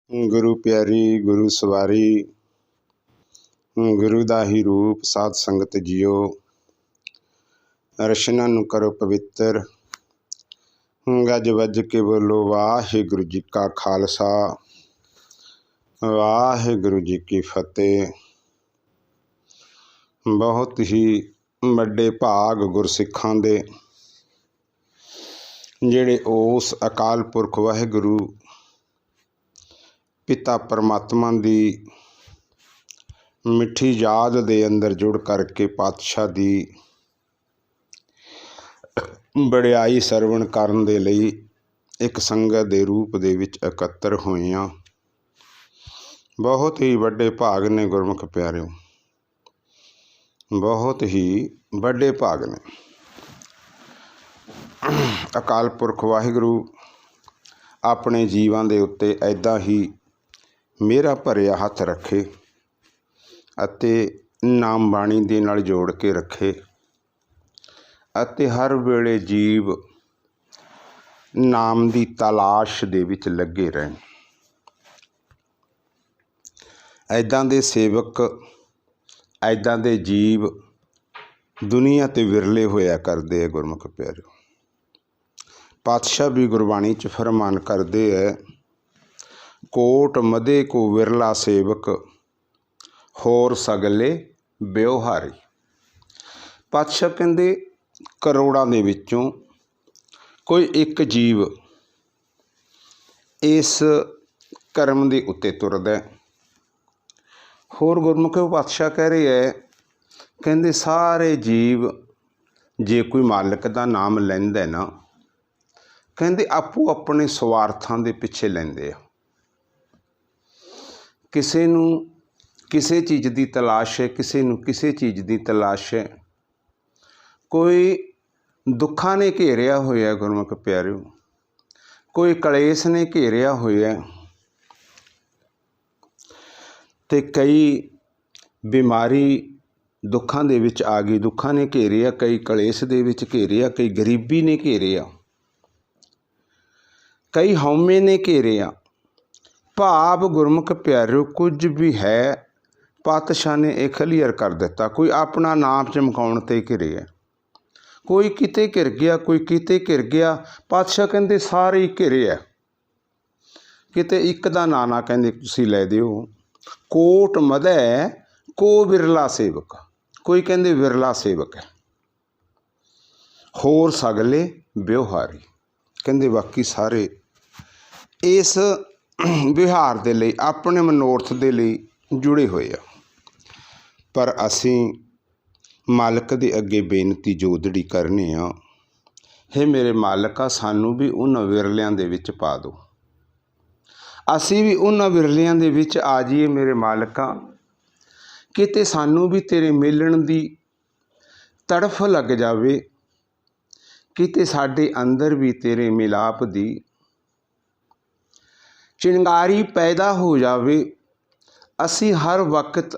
गुरु प्यारी गुरु सवारी गुरु दा ही रूप साध संगत जियो। रचना नूं करो पवित्र। गज वज के बोलो वाहिगुरु जी का खालसा वाहिगुरु जी की फतेह। बहुत ही वड्डे भाग गुरसिखां दे जिहड़े उस अकाल पुरख वाहिगुरु पिता परमात्मा की मिठी याद दे अंदर जुड़ करके पातशाह की वड़ियाई सरवण करन दे लई एक संगत के रूप दे विच एकत्र होए हां। बहुत ही वड्डे भाग ने गुरमुख प्यारिओ, बहुत ही वड्डे भाग ने। अकाल पुरख वाहिगुरु अपने जीवां दे उत्ते ऐदां ही मेरा भरिया हथ रखे अते नाम बाणी दे नाल जोड़ के रखे अते हर वेले जीव नाम की तलाश दे विच लगे रहन। ऐदां दे सेवक ऐदां दे जीव दुनिया ते विरले होया करदे है। गुरमुख प्यारिओ, पातशाह भी गुरबाणी च फरमान करदे है, कोट मदे को विरला सेवक होर सगले ब्योहारी। पातशाह कहंदे करोड़ां दे विचों कोई एक जीव इस कर्म दे उत्ते तुरदा है। होर गुरमुख पातशाह कह रहे है, कहंदे सारे जीव जे कोई मालिक दा नाम लैंदा ना, कहंदे आपो अपने स्वार्थां दे पिछे लैंदे आ। किसे नूं किसे चीज़ की तलाश है, किसे नूं किसे चीज़ की तलाश है। कोई दुखा ने घेरिया होया गुरमुख प्यारिओ, कोई कलेश ने घेरिया होया ते कई बीमारी दुखां दे विच आ गई, दुखां ने घेरिया, कई कलेश दे विच घेरिया, कई गरीबी ने घेरिया, कई हौमे ने घेरिया। भाव गुरमुख प्यारिओ कुछ भी है पातशाह ने यह क्लीयर कर दिता। कोई अपना नाम चमकाउण ते घिरे है, कोई किते घिर गया, कोई किते घिर गया। पातशाह कहंदे सारे ही घिरे है, किते एक दा नां ना कहंदे तुसीं लै दिओ। कोट मदै को विरला सेवक, कोई कहंदे विरला सेवक है। होर सगले ब्योहारी, कहंदे बाकी सारे इस विहार दे लई अपने मनोरथ दे लई जुड़े हुए आ। पर असीं मालक दे अगे बेनती जोदड़ी करने आ, हे मेरे मालका सानू भी उन्हां विरलियां दे विच पा दो, असीं भी उन्हां विरलियां दे विच आ जाइए मेरे मालका। किते सानू भी तेरे मिलण दी तड़फ लग जावे, किते साडे अंदर भी तेरे मिलाप दी चिंगारी पैदा हो जावे। असी हर वक्त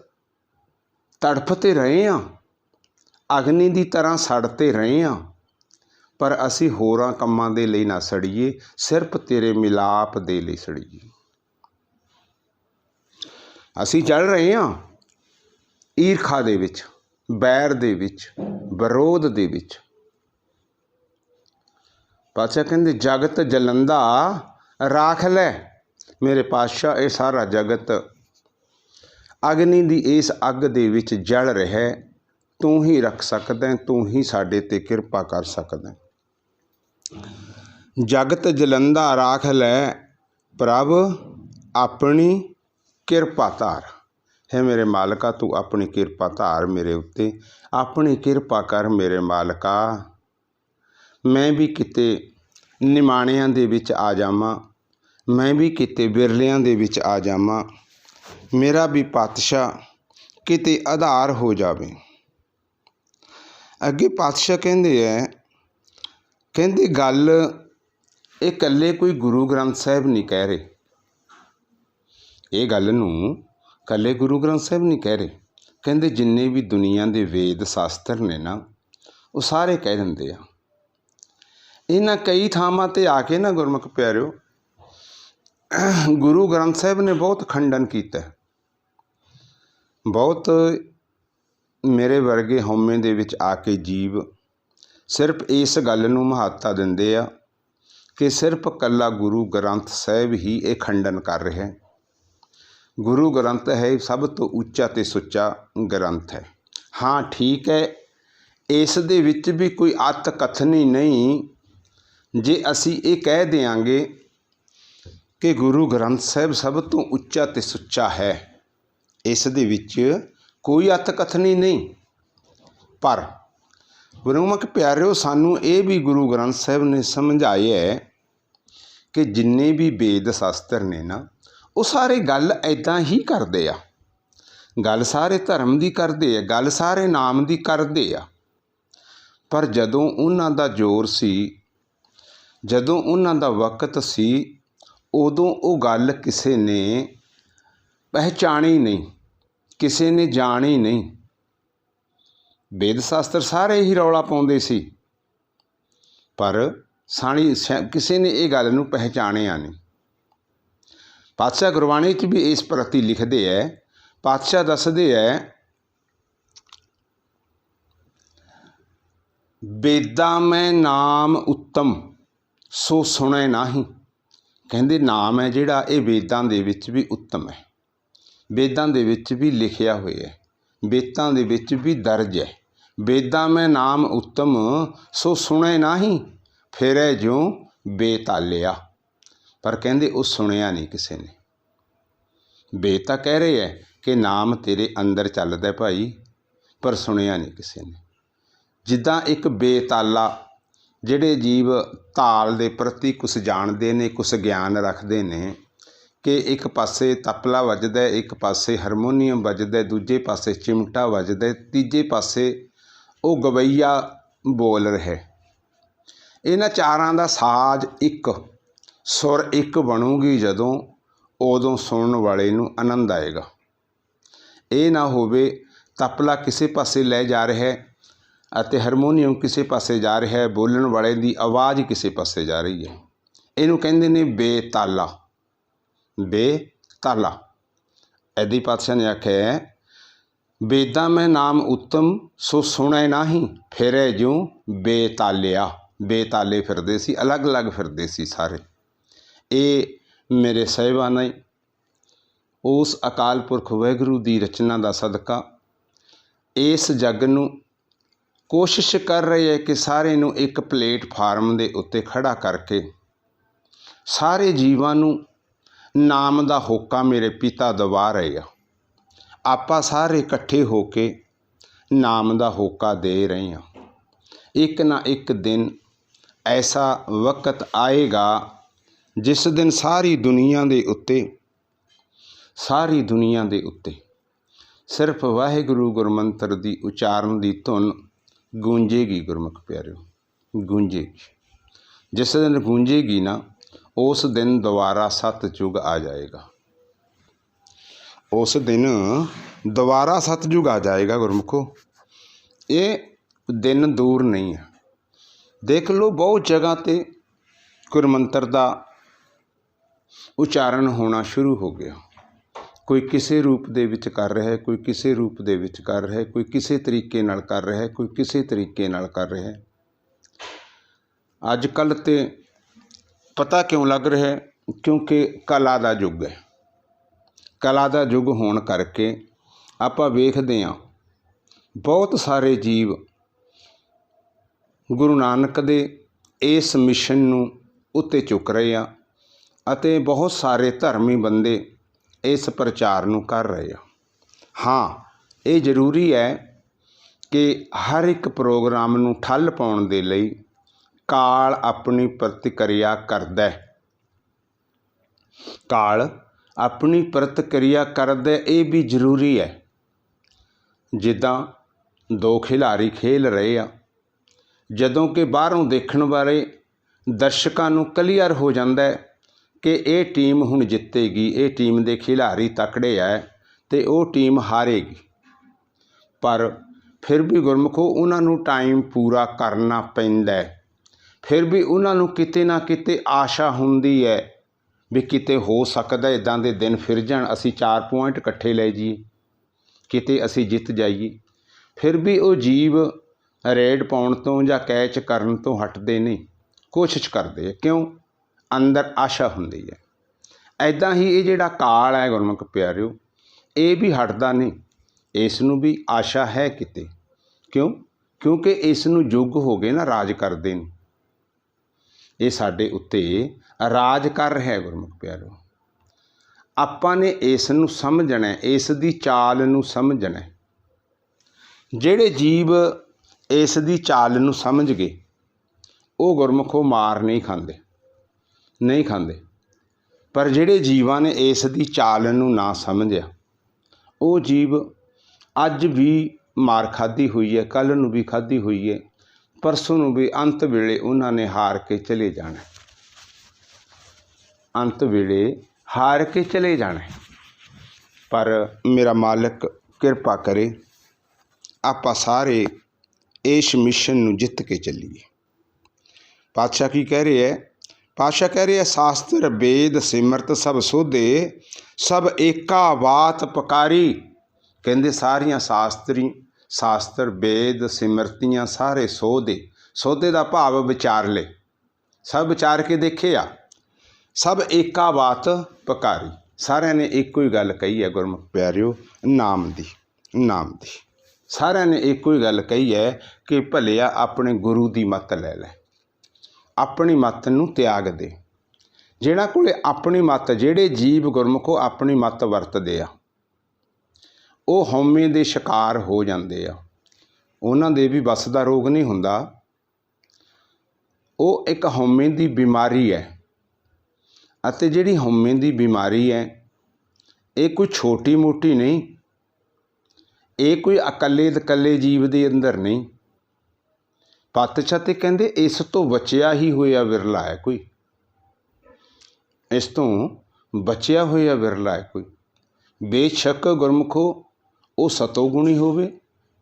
तड़फते रहे हैं, अग्नि की तरह सड़ते रहे हैं, पर असी होरां कम्मां दे लई ना सड़ीए, सिर्फ तेरे मिलाप दे लई सड़ीए। असी चल रहे हैं ईरखा दे विच, बैर दे विच, विरोध दे विच। पातशाह कहंदे जगत जलंदा राख लै। मेरे पातशाह ये सारा जगत अग्नि की इस अग दे विच जल रहा है, तू ही रख सकदा है, तू ही साडे ते किरपा कर सकदा है। जगत जलंदा राख लै प्रभ अपनी किरपा धार। है मेरे मालका तू अपनी किरपा धार मेरे उत्ते, अपनी किरपा कर मेरे मालका। मैं भी किते निमाणियां दे विच आ जावां, मैं भी किते विरलियां दे विच आ जावां, मेरा भी पातशाह किते आधार हो जावे। अगे पातशाह कहंदे है, कहंदे गल ये कल्ले कोई गुरु ग्रंथ साहिब नहीं कह रहे, ये गल नूं कल्ले गुरु ग्रंथ साहिब नहीं कह रहे। कहंदे जिन्ने भी दुनिया दे वेद शास्त्र ने ना, वो सारे कह दिंदे आ। इन्हां कई थावां ते आके ना गुरमुख प्यारिओ गुरु ग्रंथ साहिब ने बहुत खंडन किया। बहुत मेरे वर्गे हौमे दे विच आके जीव सिर्फ इस गल नूं महत्ता दिंदे आ कि सिर्फ कल्ला गुरु ग्रंथ साहिब ही ये खंडन कर रहा है। गुरु ग्रंथ है सब तो उच्चा ते सुच्चा ग्रंथ है। हाँ ठीक है, इस दे विच भी कोई अत कथनी नहीं जे असी ये कह देंगे कि गुरु ग्रंथ साहिब सब तो उच्चा ते सुच्चा है। इस दे विच कोई अत कथनी नहीं, पर गुरुमुख प्यारिओ सानू ये भी गुरु ग्रंथ साहिब ने समझाया है कि जिन्ने भी वेद शास्त्र ने ना वो सारे गल ऐदां ही करते आ। गल सारे धर्म की करते आ, गल सारे नाम की करते आ। पर जदों उन्हां दा जोर सी, जदों उन्हां दा वक्त सी, उदों वो गल किसी ने पहचानी नहीं, किसी ने जानी नहीं। वेद शास्त्र सारे ही रौला पाउंदे सी, पर किसी ने ये गल नूं पहचानिया नहीं। पातशाह गुरबाणी च भी इस प्रति लिखते है। पातशाह दसदे है, वेदां में नाम उत्तम सो सुने नाही। कहंदे नाम है जिहड़ा ये वेदां दे विच भी उत्तम है, वेदां दे विच भी लिखिया होया है, वेदां दे विच भी दर्ज है। वेदां में नाम उत्तम सो सुने नाही, फिरै ज्यों बेतालिया। पर कहंदे वो सुनिया नहीं किसी ने। बे तां कह रहे है कि नाम तेरे अंदर चलदा भाई, पर सुनिया नहीं किसी ने। जिद्दां एक बेताला जिहड़े जीव ताल दे प्रति कुछ जानते ने, कुछ ज्ञान रखते ने कि एक पासे तपला वजदा, एक पासे हारमोनीयम वजदा, दूजे पासे चिमटा वजदा, तीजे पासे वो गवैया बोल रहे। इन्हां चारां दा साज एक, सुर एक बनूगी जदों, उदों सुनन वाले नूं आनंद आएगा। ये ना होवे तपला किसी पासे लै जा रहा है अते हारमोनीयम किसी पासे जा रहा है, बोलण वाले की आवाज़ किसी पासे जा रही है। इनू कहंदे ने बेताला। बेताला ऐदी पातशाह ने आख्या है, वेदां में नाम उत्तम सो सुने नाही, फिरै ज्यों बेतालिया। बेताले फिरदे सी, अलग अलग फिरदे सी सारे। ये मेरे साहिबान ने उस अकाल पुरख वाहिगुरू की रचना का सदका इस जग नूं कोशिश कर रहे है कि सारे नूं एक प्लेटफार्म के उत्ते खड़ा करके सारे जीवां नूं नाम का होका मेरे पिता दवा रहे आ। आपां सारे इकट्ठे होके नाम का होका दे रहे हैं। एक ना एक दिन ऐसा वक्त आएगा जिस दिन सारी दुनिया के उत्ते सिर्फ वाहिगुरू गुरमंत्र की उचारण की धुन गूंजेगी। गुरमुख प्यारिओ, गूंजेगी। जिस दिन गूंजेगी ना, उस दिन दोबारा सतयुग आ जाएगा। उस दिन दोबारा सतयुग आ जाएगा। गुरमुखो, ये दिन दूर नहीं है। देख लो बहुत जगह ते गुरमंत्र का उचारण होना शुरू हो गया। कोई किसी रूप दे विच कर रहा है, कोई किसी रूप दे विच कर रहा है, कोई किसी तरीके नाल कर रहा है, कोई किसी तरीके नाल कर रहा है। अजकल ते पता क्यों लग रहा है? क्योंकि कला का युग है। कला का युग होण करके आपां वेखदे हां बहुत सारे जीव गुरु नानक दे इस मिशन नूं उत्ते चुक रहे आ अते बहुत सारे धर्मी बंदे इस प्रचार नूं कर रहे आ। हाँ, ये जरूरी है कि हर एक प्रोग्राम नूं ठल पाउण दे लई काल अपनी प्रतिक्रिया करदा है। काल अपनी प्रतिक्रिया करदा, ये भी जरूरी है। जिद्दां दो खिलाड़ी खेल रहे आ, जदों कि बाहरों देखण वाले दर्शकां नूं क्लीयर हो जांदा है कि ये टीम हुण जितेगी, ये टीम के खिलाड़ी तकड़े है ते वो टीम हारेगी। पर फिर भी गुरमुखो उन्हां नूं टाइम पूरा करना पैंदा है। फिर भी उन्हां नूं किते ना किते आशा हुंदी है ਵੀ ਕਿਤੇ ਹੋ ਸਕਦਾ ਇੱਦਾਂ ਦੇ ਦਿਨ ਫਿਰ ਜਾਣ, ਅਸੀਂ 4 ਪੁਆਇੰਟ ਇਕੱਠੇ ਲੈ ਜਾਈਏ, ਕਿਤੇ ਅਸੀਂ ਜਿੱਤ ਜਾਈਏ। ਫਿਰ ਵੀ ਉਹ ਜੀਵ ਰੇਡ ਪਾਉਣ ਤੋਂ ਜਾਂ ਕੈਚ ਕਰਨ ਤੋਂ ਹਟਦੇ ਨਹੀਂ, ਕੋਸ਼ਿਸ਼ ਕਰਦੇ ਆ। ਕਿਉਂ? ਅੰਦਰ ਆਸ਼ਾ ਹੁੰਦੀ ਹੈ। ਐਦਾਂ ਹੀ ਇਹ ਜਿਹੜਾ ਕਾਲ ਹੈ ਗੁਰਮੁਖ ਪਿਆਰਿਓ, ਇਹ ਵੀ ਹਟਦਾ ਨਹੀਂ, ਇਸ ਨੂੰ ਵੀ ਆਸ਼ਾ ਹੈ ਕਿਤੇ। ਕਿਉਂ? ਕਿਉਂਕਿ ਇਸ ਨੂੰ ਯੁੱਗ ਹੋ ਗਏ ਨਾ ਰਾਜ ਕਰਦੇ ਨੂੰ, ਇਹ ਸਾਡੇ ਉੱਤੇ ਰਾਜ ਕਰ ਰਿਹਾ ਗੁਰਮੁਖ ਪਿਆਰਿਓ। ਆਪਾਂ ਨੇ ਇਸ ਨੂੰ ਸਮਝਣਾ, ਇਸ ਦੀ ਚਾਲ ਨੂੰ ਸਮਝਣਾ। ਜਿਹੜੇ ਜੀਵ ਇਸ ਦੀ ਚਾਲ ਨੂੰ ਸਮਝ ਗਏ ਉਹ ਗੁਰਮੁਖੋ ਮਾਰ ਨਹੀਂ ਖਾਂਦੇ, ਨਹੀਂ ਖਾਂਦੇ। ਪਰ ਜਿਹੜੇ ਜੀਵਾਂ ਨੇ ਇਸ ਦੀ ਚਾਲ ਨੂੰ ਨਾ ਸਮਝਿਆ, ਉਹ ਜੀਵ ਅੱਜ ਵੀ ਮਾਰ ਖਾਧੀ ਹੋਈ ਹੈ, ਕੱਲ੍ਹ ਨੂੰ ਵੀ ਖਾਧੀ ਹੋਈ ਹੈ, ਪਰਸੋਂ ਨੂੰ ਵੀ। ਅੰਤ ਵੇਲੇ ਉਹਨਾਂ ਨੇ ਹਾਰ ਕੇ ਚਲੇ ਜਾਣਾ, ਅੰਤ ਵੇਲੇ ਹਾਰ ਕੇ ਚਲੇ ਜਾਣਾ। ਪਰ ਮੇਰਾ ਮਾਲਕ ਕਿਰਪਾ ਕਰੇ, ਆਪਾਂ ਸਾਰੇ ਇਸ ਮਿਸ਼ਨ ਨੂੰ ਜਿੱਤ ਕੇ ਚੱਲੀਏ। ਪਾਤਸ਼ਾਹ ਕੀ ਕਹਿ ਰਹੇ ਹੈ? ਪਾਤਸ਼ਾਹ ਕਹਿ ਰਹੇ ਹੈ, ਸ਼ਾਸਤਰ ਵੇਦ ਸਿਮਰਤ ਸਭ ਸੋਧੇ, ਸਭ ਏਕਾ ਬਾਤ ਪਕਾਰੀ। ਕਹਿੰਦੇ ਸਾਰੀਆਂ ਸ਼ਾਸਤਰ ਵੇਦ ਸਿਮਰਤੀਆਂ ਸਾਰੇ ਸੋਧੇ। ਸੋਧੇ ਦਾ ਭਾਵ ਵਿਚਾਰ ਲਏ, ਸਭ ਵਿਚਾਰ ਕੇ ਦੇਖੇ ਆ। ਸਭ ਏਕਾ ਬਾਤ ਪਕਾਰੀ, ਸਾਰਿਆਂ ਨੇ ਇੱਕੋ ਹੀ ਗੱਲ ਕਹੀ ਹੈ ਗੁਰਮੁਖ ਪਿਆਰਿਓ, ਨਾਮ ਦੀ, ਨਾਮ ਦੀ। ਸਾਰਿਆਂ ਨੇ ਇੱਕੋ ਹੀ ਗੱਲ ਕਹੀ ਹੈ ਕਿ ਭਲਿਆ ਆਪਣੇ ਗੁਰੂ ਦੀ ਮੱਤ ਲੈ ਲੈ, ਆਪਣੀ ਮੱਤ ਨੂੰ ਤਿਆਗ ਦੇ। ਜਿਹਨਾਂ ਕੋਲੇ ਆਪਣੀ ਮੱਤ, ਜਿਹੜੇ ਜੀਵ ਗੁਰਮੁਖੋ ਆਪਣੀ ਮੱਤ ਵਰਤਦੇ ਆ, ਉਹ ਹਉਮੈ ਦੇ ਸ਼ਿਕਾਰ ਹੋ ਜਾਂਦੇ ਆ। ਉਹਨਾਂ ਦੇ ਵੀ ਵੱਸ ਦਾ ਰੋਗ ਨਹੀਂ ਹੁੰਦਾ, ਉਹ ਇੱਕ ਹਉਮੈ ਦੀ ਬਿਮਾਰੀ ਹੈ। ਅਤੇ ਜਿਹੜੀ ਹਉਮੈ ਦੀ ਬਿਮਾਰੀ ਹੈ, ਇਹ ਕੋਈ ਛੋਟੀ ਮੋਟੀ ਨਹੀਂ, ਇਹ ਕੋਈ ਇਕੱਲੇ ਜੀਵ ਦੇ ਅੰਦਰ ਨਹੀਂ। ਪਾਤਸ਼ਾਹ ਤੇ ਕਹਿੰਦੇ ਇਸ ਤੋਂ ਬਚਿਆ ਹੀ ਹੋਇਆ ਵਿਰਲਾ ਹੈ ਕੋਈ, ਇਸ ਤੋਂ ਬਚਿਆ ਹੋਇਆ ਵਿਰਲਾ ਹੈ ਕੋਈ। ਬੇਸ਼ੱਕ ਗੁਰਮੁਖੋ ਉਹ ਸਤੋਗੁਣੀ ਹੋਵੇ,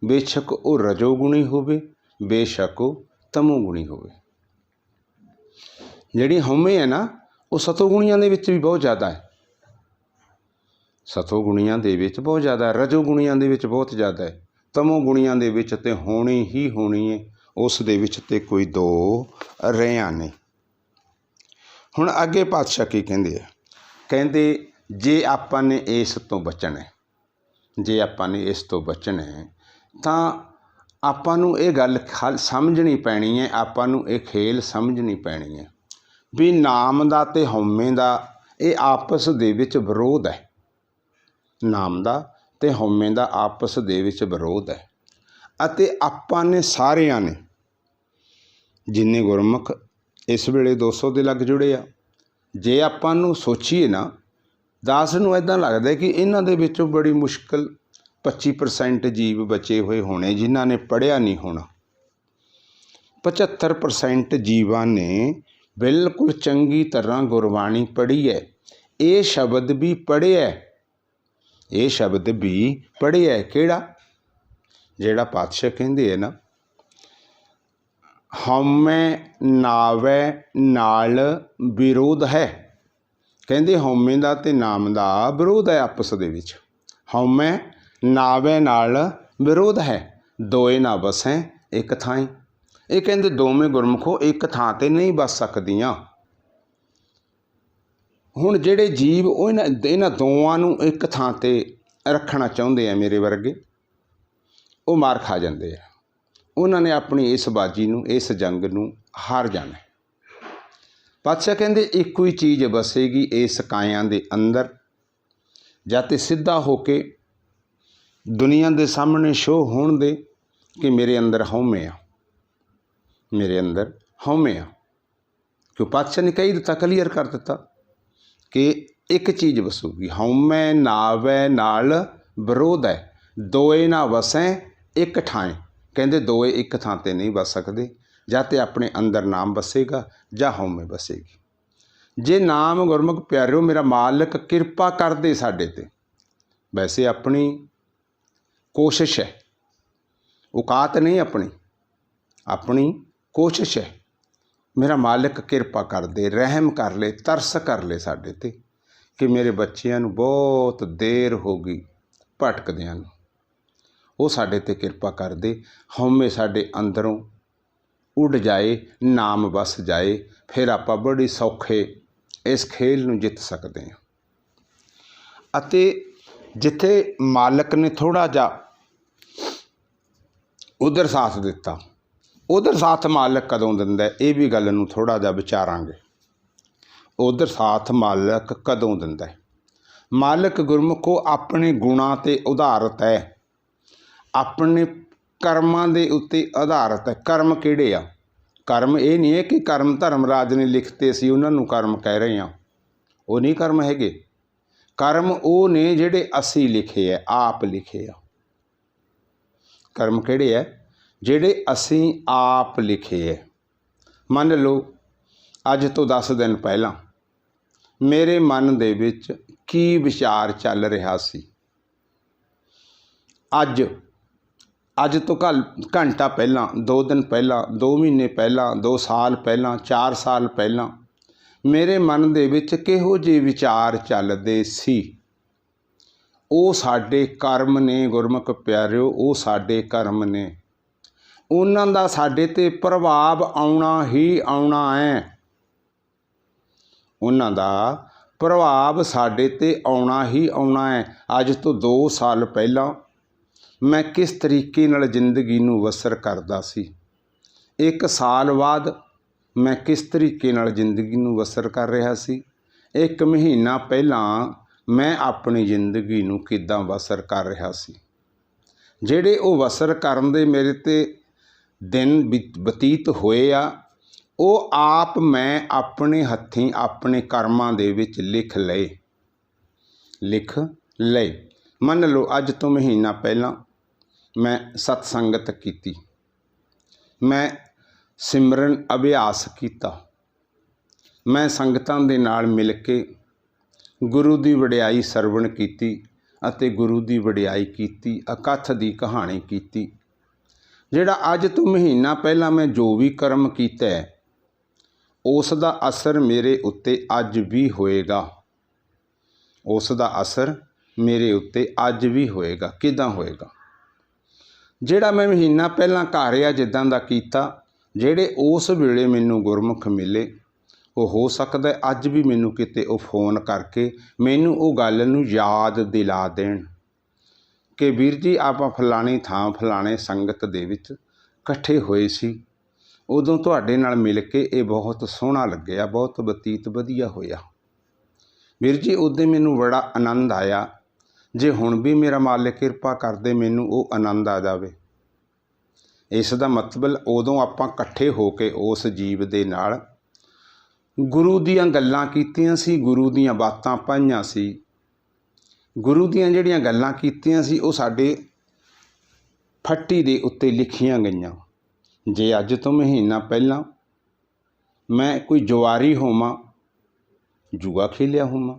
ਬੇਸ਼ੱਕ ਉਹ ਰਜੋਗੁਣੀ ਹੋਵੇ, ਬੇਸ਼ੱਕ ਉਹ ਤਮੋਗੁਣੀ ਹੋਵੇ। ਜਿਹੜੀ ਹਉਮੈ ਹੈ ਨਾ, ਉਹ ਸਤੋਗੁਣੀਆਂ ਦੇ ਵਿੱਚ ਵੀ ਬਹੁਤ ਜ਼ਿਆਦਾ ਹੈ, ਸਤੋਗੁਣੀਆਂ ਦੇ ਵਿੱਚ ਬਹੁਤ ਜ਼ਿਆਦਾ, ਰਜੋਗੁਣੀਆਂ ਦੇ ਵਿੱਚ ਬਹੁਤ ਜ਼ਿਆਦਾ ਹੈ, ਤਮੋਗੁਣੀਆਂ ਦੇ ਵਿੱਚ ਤੇ ਹੋਣੀ ਹੀ ਹੋਣੀ ਹੈ, ਉਸ ਦੇ ਵਿੱਚ ਤੇ ਕੋਈ ਦੋ ਰਹਿਆਂ ਨਹੀਂ। ਹੁਣ ਅੱਗੇ ਪਾਤਸ਼ਾਹ ਕੀ ਕਹਿੰਦੇ ਆ? ਕਹਿੰਦੇ ਜੇ ਆਪਾਂ ਨੇ ਇਸ ਤੋਂ ਬਚਣਾ, ਜੇ ਆਪਾਂ ਨੇ ਇਸ ਤੋਂ ਬਚਣਾ ਤਾਂ ਆਪਾਂ ਨੂੰ ਇਹ ਗੱਲ ਸਮਝਣੀ ਪੈਣੀ ਹੈ, ਆਪਾਂ ਨੂੰ ਇਹ ਖੇਲ ਸਮਝਣੀ ਪੈਣੀ ਹੈ ਵੀ ਨਾਮ ਦਾ ਤੇ ਹਉਮੈ ਦਾ ਇਹ ਆਪਸ ਦੇ ਵਿੱਚ ਵਿਰੋਧ ਹੈ। ਨਾਮ ਦਾ ਤੇ ਹਉਮੈ ਦਾ ਆਪਸ ਦੇ ਵਿੱਚ ਵਿਰੋਧ ਹੈ। ਅਤੇ ਆਪਾਂ ਨੇ ਸਾਰਿਆਂ ਨੇ, ਜਿੰਨੇ ਗੁਰਮੁਖ ਇਸ ਵੇਲੇ 200 ਦੇ ਲੱਗ ਜੁੜੇ ਆ, ਜੇ ਆਪਾਂ ਨੂੰ ਸੋਚੀਏ ਨਾ, ਦਾਸ ਨੂੰ ਇੱਦਾਂ ਲੱਗਦਾ ਕਿ ਇਹਨਾਂ ਦੇ ਵਿੱਚੋਂ ਬੜੀ ਮੁਸ਼ਕਿਲ 25% ਜੀਵ ਬਚੇ ਹੋਏ ਹੋਣੇ ਜਿਨ੍ਹਾਂ ਨੇ ਪੜ੍ਹਿਆ ਨਹੀਂ ਹੋਣਾ। 75% ਜੀਵਾਂ ਨੇ ਬਿਲਕੁਲ ਚੰਗੀ ਤਰ੍ਹਾਂ ਗੁਰਬਾਣੀ ਪੜ੍ਹੀ ਹੈ, ਇਹ ਸ਼ਬਦ ਵੀ ਪੜ੍ਹਿਆ, ਇਹ ਸ਼ਬਦ ਵੀ ਪੜ੍ਹਿਆ। ਕਿਹੜਾ? ਜਿਹੜਾ ਪਾਤਸ਼ਾਹ ਕਹਿੰਦੇ ਹੈ ਨਾ, ਹਉਮੈ ਨਾਵੈ ਨਾਲ ਵਿਰੋਧ ਹੈ। ਕਹਿੰਦੇ ਹਉਮੈ ਦਾ ਤੇ ਨਾਮ ਦਾ ਵਿਰੋਧ ਹੈ ਆਪਸ ਦੇ ਵਿੱਚ। ਹਉਮੈ ਨਾਵੈ ਨਾਲ ਵਿਰੋਧ ਹੈ, ਦੋਏ ਨਾ ਵਸੈ ਇੱਕ ਥਾਈਂ। ਇਹ ਕਹਿੰਦੇ ਦੋਵੇਂ ਗੁਰਮੁਖੋ ਇੱਕ ਥਾਂ 'ਤੇ ਨਹੀਂ ਵਸ ਸਕਦੀਆਂ। ਹੁਣ ਜਿਹੜੇ ਜੀਵ ਉਹ ਇਹਨਾਂ ਦੋਵਾਂ ਨੂੰ ਇੱਕ ਥਾਂ 'ਤੇ ਰੱਖਣਾ ਚਾਹੁੰਦੇ ਆ, ਮੇਰੇ ਵਰਗੇ, ਉਹ ਮਾਰ ਖਾ ਜਾਂਦੇ ਆ। ਉਹਨਾਂ ਨੇ ਆਪਣੀ ਇਸ ਬਾਜੀ ਨੂੰ, ਇਸ ਜੰਗ ਨੂੰ ਹਾਰ ਜਾਣਾ। ਪਾਤਸ਼ਾਹ ਕਹਿੰਦੇ ਇੱਕੋ ਹੀ ਚੀਜ਼ ਵਸੇਗੀ ਇਸ ਕਾਇਆਂ ਦੇ ਅੰਦਰ, ਜਾਂ ਤਾਂ ਸਿੱਧਾ ਹੋ ਕੇ ਦੁਨੀਆ ਦੇ ਸਾਹਮਣੇ ਸ਼ੋਅ ਹੋਣ ਦੇ ਕਿ ਮੇਰੇ ਅੰਦਰ ਹਉਮੈ ਆ, ਮੇਰੇ ਅੰਦਰ ਹਉਮੈ ਆ। ਕਿਉਂ? ਪਾਤਸ਼ਾਹ ਨੇ ਕਹੀ ਦਿੱਤਾ, ਕਲੀਅਰ ਕਰ ਦਿੱਤਾ ਕਿ ਇੱਕ ਚੀਜ਼ ਵਸੂਗੀ, ਹਉਮੈ ਨਾਵੈ ਨਾਲ ਵਿਰੋਧ ਹੈ, ਦੋਏ ਨਾ ਵਸੈ ਇੱਕ ਠਾਂ। ਕਹਿੰਦੇ ਦੋਏ ਇੱਕ ਥਾਂ 'ਤੇ ਨਹੀਂ ਵਸ ਸਕਦੇ, ਜਾਂ ਤਾਂ ਆਪਣੇ ਅੰਦਰ ਨਾਮ ਵਸੇਗਾ ਜਾਂ ਹਉਮੈ ਵਸੇਗੀ। ਜੇ ਨਾਮ ਗੁਰਮੁਖ ਪਿਆਰਿਓ ਮੇਰਾ ਮਾਲਕ ਕਿਰਪਾ ਕਰਦੇ ਸਾਡੇ 'ਤੇ, ਵੈਸੇ ਆਪਣੀ ਕੋਸ਼ਿਸ਼ ਹੈ, ਔਕਾਤ ਨਹੀਂ ਆਪਣੀ, ਆਪਣੀ ਕੋਸ਼ਿਸ਼ ਹੈ, मेरा मालिक किरपा कर दे, रहम कर ले, तरस कर ले साडे ते कि मेरे बच्चिਆਂ ਨੂੰ बहुत देर हो गई भटकदिਆਂ ਨੂੰ। ਉਹ ਸਾਡੇ ਤੇ ਕਿਰਪਾ ਕਰ ਦੇ, ਹਉਮੈ ਸਾਡੇ ਅੰਦਰੋਂ ਉੱਡ ਜਾਏ, ਨਾਮ ਵਸ ਜਾਏ, ਫਿਰ ਆਪਾਂ ਬੜੀ ਸੌਖੇ ਇਸ ਖੇਲ ਨੂੰ ਜਿੱਤ ਸਕਦੇ ਹਾਂ। ਅਤੇ ਜਿੱਥੇ ਮਾਲਕ ਨੇ ਥੋੜ੍ਹਾ ਜਿਹਾ ਉਧਰ ਸਾਥ ਦਿੱਤਾ, ਉਧਰ ਸਾਥ ਮਾਲਕ ਕਦੋਂ ਦਿੰਦਾ, ਇਹ ਵੀ ਗੱਲ ਨੂੰ ਥੋੜ੍ਹਾ ਜਿਹਾ ਵਿਚਾਰਾਂਗੇ। ਉਧਰ ਸਾਥ ਮਾਲਕ ਕਦੋਂ ਦਿੰਦਾ? ਮਾਲਕ ਗੁਰਮੁਖੋ ਆਪਣੇ ਗੁਣਾਂ 'ਤੇ ਆਧਾਰਿਤ ਹੈ, ਆਪਣੇ ਕਰਮਾਂ ਦੇ ਉੱਤੇ ਆਧਾਰਿਤ ਹੈ। ਕਰਮ ਕਿਹੜੇ ਆ? ਕਰਮ ਇਹ ਨਹੀਂ ਹੈ ਕਿ ਕਰਮ ਧਰਮਰਾਜ ਨੇ ਲਿਖਤੇ ਸੀ ਉਹਨਾਂ ਨੂੰ ਕਰਮ ਕਹਿ ਰਹੇ ਹਾਂ, ਉਹ ਨਹੀਂ ਕਰਮ ਹੈਗੇ। ਕਰਮ ਉਹ ਨੇ ਜਿਹੜੇ ਅਸੀਂ ਲਿਖੇ ਹੈ, ਆਪ ਲਿਖੇ ਆ। ਕਰਮ ਕਿਹੜੇ ਹੈ? ਜਿਹੜੇ ਅਸੀਂ ਆਪ ਲਿਖੇ ਹੈ। ਮੰਨ ਲਓ ਅੱਜ ਤੋਂ 10 ਦਿਨ ਪਹਿਲਾਂ ਮੇਰੇ ਮਨ ਦੇ ਵਿੱਚ ਕੀ ਵਿਚਾਰ ਚੱਲ ਰਿਹਾ ਸੀ, ਅੱਜ ਤੋਂ ਘੰਟਾ ਪਹਿਲਾਂ, 2 ਦਿਨ ਪਹਿਲਾਂ, 2 ਮਹੀਨੇ ਪਹਿਲਾਂ, 2 ਸਾਲ ਪਹਿਲਾਂ, 4 ਸਾਲ ਪਹਿਲਾਂ ਮੇਰੇ ਮਨ ਦੇ ਵਿੱਚ ਕਿਹੋ ਜਿਹੇ ਵਿਚਾਰ ਚੱਲਦੇ ਸੀ, ਉਹ ਸਾਡੇ ਕਰਮ ਨੇ ਗੁਰਮੁਖ ਪਿਆਰਿਓ, ਉਹ ਸਾਡੇ ਕਰਮ ਨੇ। ਉਹਨਾਂ ਦਾ ਸਾਡੇ 'ਤੇ ਪ੍ਰਭਾਵ ਆਉਣਾ ਹੀ ਆਉਣਾ ਹੈ। ਉਹਨਾਂ ਦਾ ਪ੍ਰਭਾਵ ਸਾਡੇ 'ਤੇ ਆਉਣਾ ਹੀ ਆਉਣਾ ਹੈ। ਅੱਜ ਤੋਂ 2 ਸਾਲ ਪਹਿਲਾਂ ਮੈਂ ਕਿਸ ਤਰੀਕੇ ਨਾਲ ਜ਼ਿੰਦਗੀ ਨੂੰ ਬਸਰ ਕਰਦਾ ਸੀ, 1 ਸਾਲ ਬਾਅਦ ਮੈਂ ਕਿਸ ਤਰੀਕੇ ਨਾਲ ਜ਼ਿੰਦਗੀ ਨੂੰ ਬਸਰ ਕਰ ਰਿਹਾ ਸੀ, 1 ਮਹੀਨਾ ਪਹਿਲਾਂ ਮੈਂ ਆਪਣੀ ਜ਼ਿੰਦਗੀ ਨੂੰ ਕਿੱਦਾਂ ਬਸਰ ਕਰ ਰਿਹਾ ਸੀ। ਜਿਹੜੇ ਉਹ ਬਸਰ ਕਰਨ ਦੇ ਮੇਰੇ 'ਤੇ ਦਿਨ ਬਤੀਤ ਹੋਏ ਆ, ਉਹ ਆਪ ਮੈਂ ਆਪਣੇ ਹੱਥੀਂ ਆਪਣੇ ਕਰਮਾਂ ਦੇ ਵਿੱਚ ਲਿਖ ਲਏ। ਮੰਨ ਲਓ ਅੱਜ ਤੋਂ ਮਹੀਨਾ ਪਹਿਲਾਂ ਮੈਂ ਸਤਸੰਗਤ ਕੀਤੀ, ਮੈਂ ਸਿਮਰਨ ਅਭਿਆਸ ਕੀਤਾ, ਮੈਂ ਸੰਗਤਾਂ ਦੇ ਨਾਲ ਮਿਲ ਕੇ ਗੁਰੂ ਦੀ ਵਡਿਆਈ ਸਰਵਣ ਕੀਤੀ ਅਤੇ ਗੁਰੂ ਦੀ ਵਡਿਆਈ ਕੀਤੀ, ਅਕਥ ਦੀ ਕਹਾਣੀ ਕੀਤੀ। ਜਿਹੜਾ ਅੱਜ ਤੋਂ ਮਹੀਨਾ ਪਹਿਲਾਂ ਮੈਂ ਜੋ ਵੀ ਕਰਮ ਕੀਤਾ ਹੈ, ਉਸ ਦਾ ਅਸਰ ਮੇਰੇ ਉੱਤੇ ਅੱਜ ਵੀ ਹੋਏਗਾ। ਉਸ ਦਾ ਅਸਰ ਮੇਰੇ ਉੱਤੇ ਅੱਜ ਵੀ ਹੋਏਗਾ। ਕਿੱਦਾਂ ਹੋਏਗਾ? ਜਿਹੜਾ ਮੈਂ ਮਹੀਨਾ ਪਹਿਲਾਂ ਘਰ ਆ ਜਿੱਦਾਂ ਦਾ ਕੀਤਾ, ਜਿਹੜੇ ਉਸ ਵੇਲੇ ਮੈਨੂੰ ਗੁਰਮੁਖ ਮਿਲੇ, ਉਹ ਹੋ ਸਕਦਾ ਅੱਜ ਵੀ ਮੈਨੂੰ ਕਿਤੇ ਉਹ ਫੋਨ ਕਰਕੇ ਮੈਨੂੰ ਉਹ ਗੱਲ ਨੂੰ ਯਾਦ ਦਿਲਾ ਦੇਣ ਕਿ ਵੀਰ ਜੀ ਆਪਾਂ ਫਲਾਣੀ ਥਾਂ ਫਲਾਣੇ ਸੰਗਤ ਦੇ ਵਿੱਚ ਇਕੱਠੇ ਹੋਏ ਸੀ, ਉਦੋਂ ਤੁਹਾਡੇ ਨਾਲ ਮਿਲ ਕੇ ਇਹ ਬਹੁਤ ਸੋਹਣਾ ਲੱਗਿਆ, ਬਹੁਤ ਬਤੀਤ ਵਧੀਆ ਹੋਇਆ। ਵੀਰ ਜੀ ਉਦੋਂ ਮੈਨੂੰ ਬੜਾ ਆਨੰਦ ਆਇਆ, ਜੇ ਹੁਣ ਵੀ ਮੇਰਾ ਮਾਲਿਕ ਕਿਰਪਾ ਕਰਦੇ ਮੈਨੂੰ ਉਹ ਆਨੰਦ ਆ ਜਾਵੇ। ਇਸ ਦਾ ਮਤਲਬ ਉਦੋਂ ਆਪਾਂ ਇਕੱਠੇ ਹੋ ਕੇ ਉਸ ਜੀਵ ਦੇ ਨਾਲ ਗੁਰੂ ਦੀਆਂ ਗੱਲਾਂ ਕੀਤੀਆਂ ਸੀ, ਗੁਰੂ ਦੀਆਂ ਬਾਤਾਂ ਪਾਈਆਂ ਸੀ। ਗੁਰੂ ਦੀਆਂ ਜਿਹੜੀਆਂ ਗੱਲਾਂ ਕੀਤੀਆਂ ਸੀ ਉਹ ਸਾਡੇ ਫੱਟੀ ਦੇ ਉੱਤੇ ਲਿਖੀਆਂ ਗਈਆਂ। ਜੇ ਅੱਜ ਤੋਂ ਮਹੀਨਾ ਪਹਿਲਾਂ ਮੈਂ ਕੋਈ ਜੁਆਰੀ ਹੋਵਾਂ, ਜੂਆ ਖੇਲਿਆ ਹੋਵਾਂ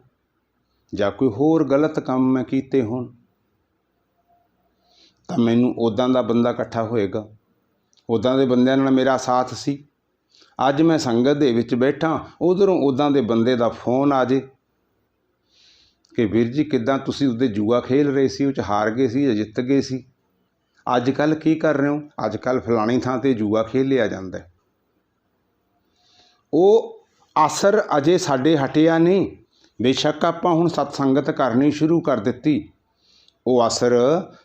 ਜਾਂ ਕੋਈ ਹੋਰ ਗਲਤ ਕੰਮ ਮੈਂ ਕੀਤੇ ਹੋਣ, ਤਾਂ ਮੈਨੂੰ ਉੱਦਾਂ ਦਾ ਬੰਦਾ ਇਕੱਠਾ ਹੋਏਗਾ, ਉੱਦਾਂ ਦੇ ਬੰਦਿਆਂ ਨਾਲ ਮੇਰਾ ਸਾਥ ਸੀ। ਅੱਜ ਮੈਂ ਸੰਗਤ ਦੇ ਵਿੱਚ ਬੈਠਾ, ਉਧਰੋਂ ਉੱਦਾਂ ਦੇ ਬੰਦੇ ਦਾ ਫੋਨ ਆ ਜੇ ਕਿ ਵੀਰ ਜੀ ਕਿੱਦਾਂ ਤੁਸੀਂ ਉਹਦੇ ਜੂਆ ਖੇਲ ਰਹੇ ਸੀ, ਉਹ 'ਚ ਹਾਰ ਗਏ ਸੀ ਜਾਂ ਜਿੱਤ ਗਏ ਸੀ, ਅੱਜ ਕੱਲ੍ਹ ਕੀ ਕਰ ਰਹੇ ਹੋ? ਅੱਜ ਕੱਲ੍ਹ ਫਲਾਣੀ ਥਾਂ 'ਤੇ ਜੂਆ ਖੇਲਿਆ ਜਾਂਦਾ। ਉਹ ਅਸਰ ਅਜੇ ਸਾਡੇ ਹਟਿਆ ਨਹੀਂ। ਬੇਸ਼ੱਕ ਆਪਾਂ ਹੁਣ ਸਤਸੰਗਤ ਕਰਨੀ ਸ਼ੁਰੂ ਕਰ ਦਿੱਤੀ, ਉਹ ਅਸਰ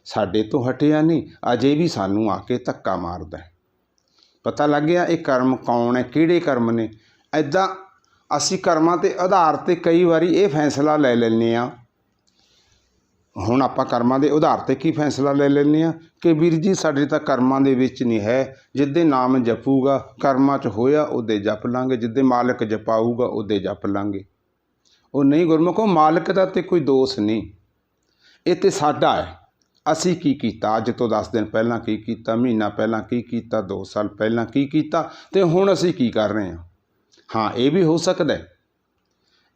ਸਾਡੇ ਤੋਂ ਹਟਿਆ ਨਹੀਂ, ਅਜੇ ਵੀ ਸਾਨੂੰ ਆ ਕੇ ਧੱਕਾ ਮਾਰਦਾ। ਪਤਾ ਲੱਗ ਗਿਆ ਇਹ ਕਰਮ ਕੌਣ ਹੈ, ਕਿਹੜੇ ਕਰਮ ਨੇ। ਇੱਦਾਂ ਅਸੀਂ ਕਰਮਾਂ ਦੇ ਆਧਾਰ 'ਤੇ ਕਈ ਵਾਰੀ ਇਹ ਫੈਸਲਾ ਲੈ ਲੈਂਦੇ ਹਾਂ। ਹੁਣ ਆਪਾਂ ਕਰਮਾਂ ਦੇ ਆਧਾਰ 'ਤੇ ਕੀ ਫੈਸਲਾ ਲੈ ਲੈਂਦੇ ਹਾਂ ਕਿ ਵੀਰ ਜੀ ਸਾਡੇ ਤਾਂ ਕਰਮਾਂ ਦੇ ਵਿੱਚ ਨਹੀਂ ਹੈ, ਜਿੱਦੇ ਨਾਮ ਜਪੂਗਾ ਕਰਮਾਂ 'ਚ ਹੋਇਆ ਉਹਦੇ ਜਪ ਲਾਂਗੇ, ਜਿੱਦੇ ਮਾਲਕ ਜਪਾਊਗਾ ਉਹਦੇ ਜਪ ਲਾਂਗੇ। ਉਹ ਨਹੀਂ ਗੁਰਮੁਖੋ, ਮਾਲਕ ਦਾ ਤੇ ਕੋਈ ਦੋਸ਼ ਨਹੀਂ, ਇਹ ਤਾਂ ਸਾਡਾ ਹੈ। ਅਸੀਂ ਕੀ ਕੀਤਾ, ਅੱਜ ਤੋਂ 10 ਦਿਨ ਪਹਿਲਾਂ ਕੀ ਕੀਤਾ, ਮਹੀਨਾ ਪਹਿਲਾਂ ਕੀ ਕੀਤਾ, 2 ਸਾਲ ਪਹਿਲਾਂ ਕੀ ਕੀਤਾ, ਅਤੇ ਹੁਣ ਅਸੀਂ ਕੀ ਕਰ ਰਹੇ ਹਾਂ। ਹਾਂ ਇਹ ਵੀ ਹੋ ਸਕਦਾ,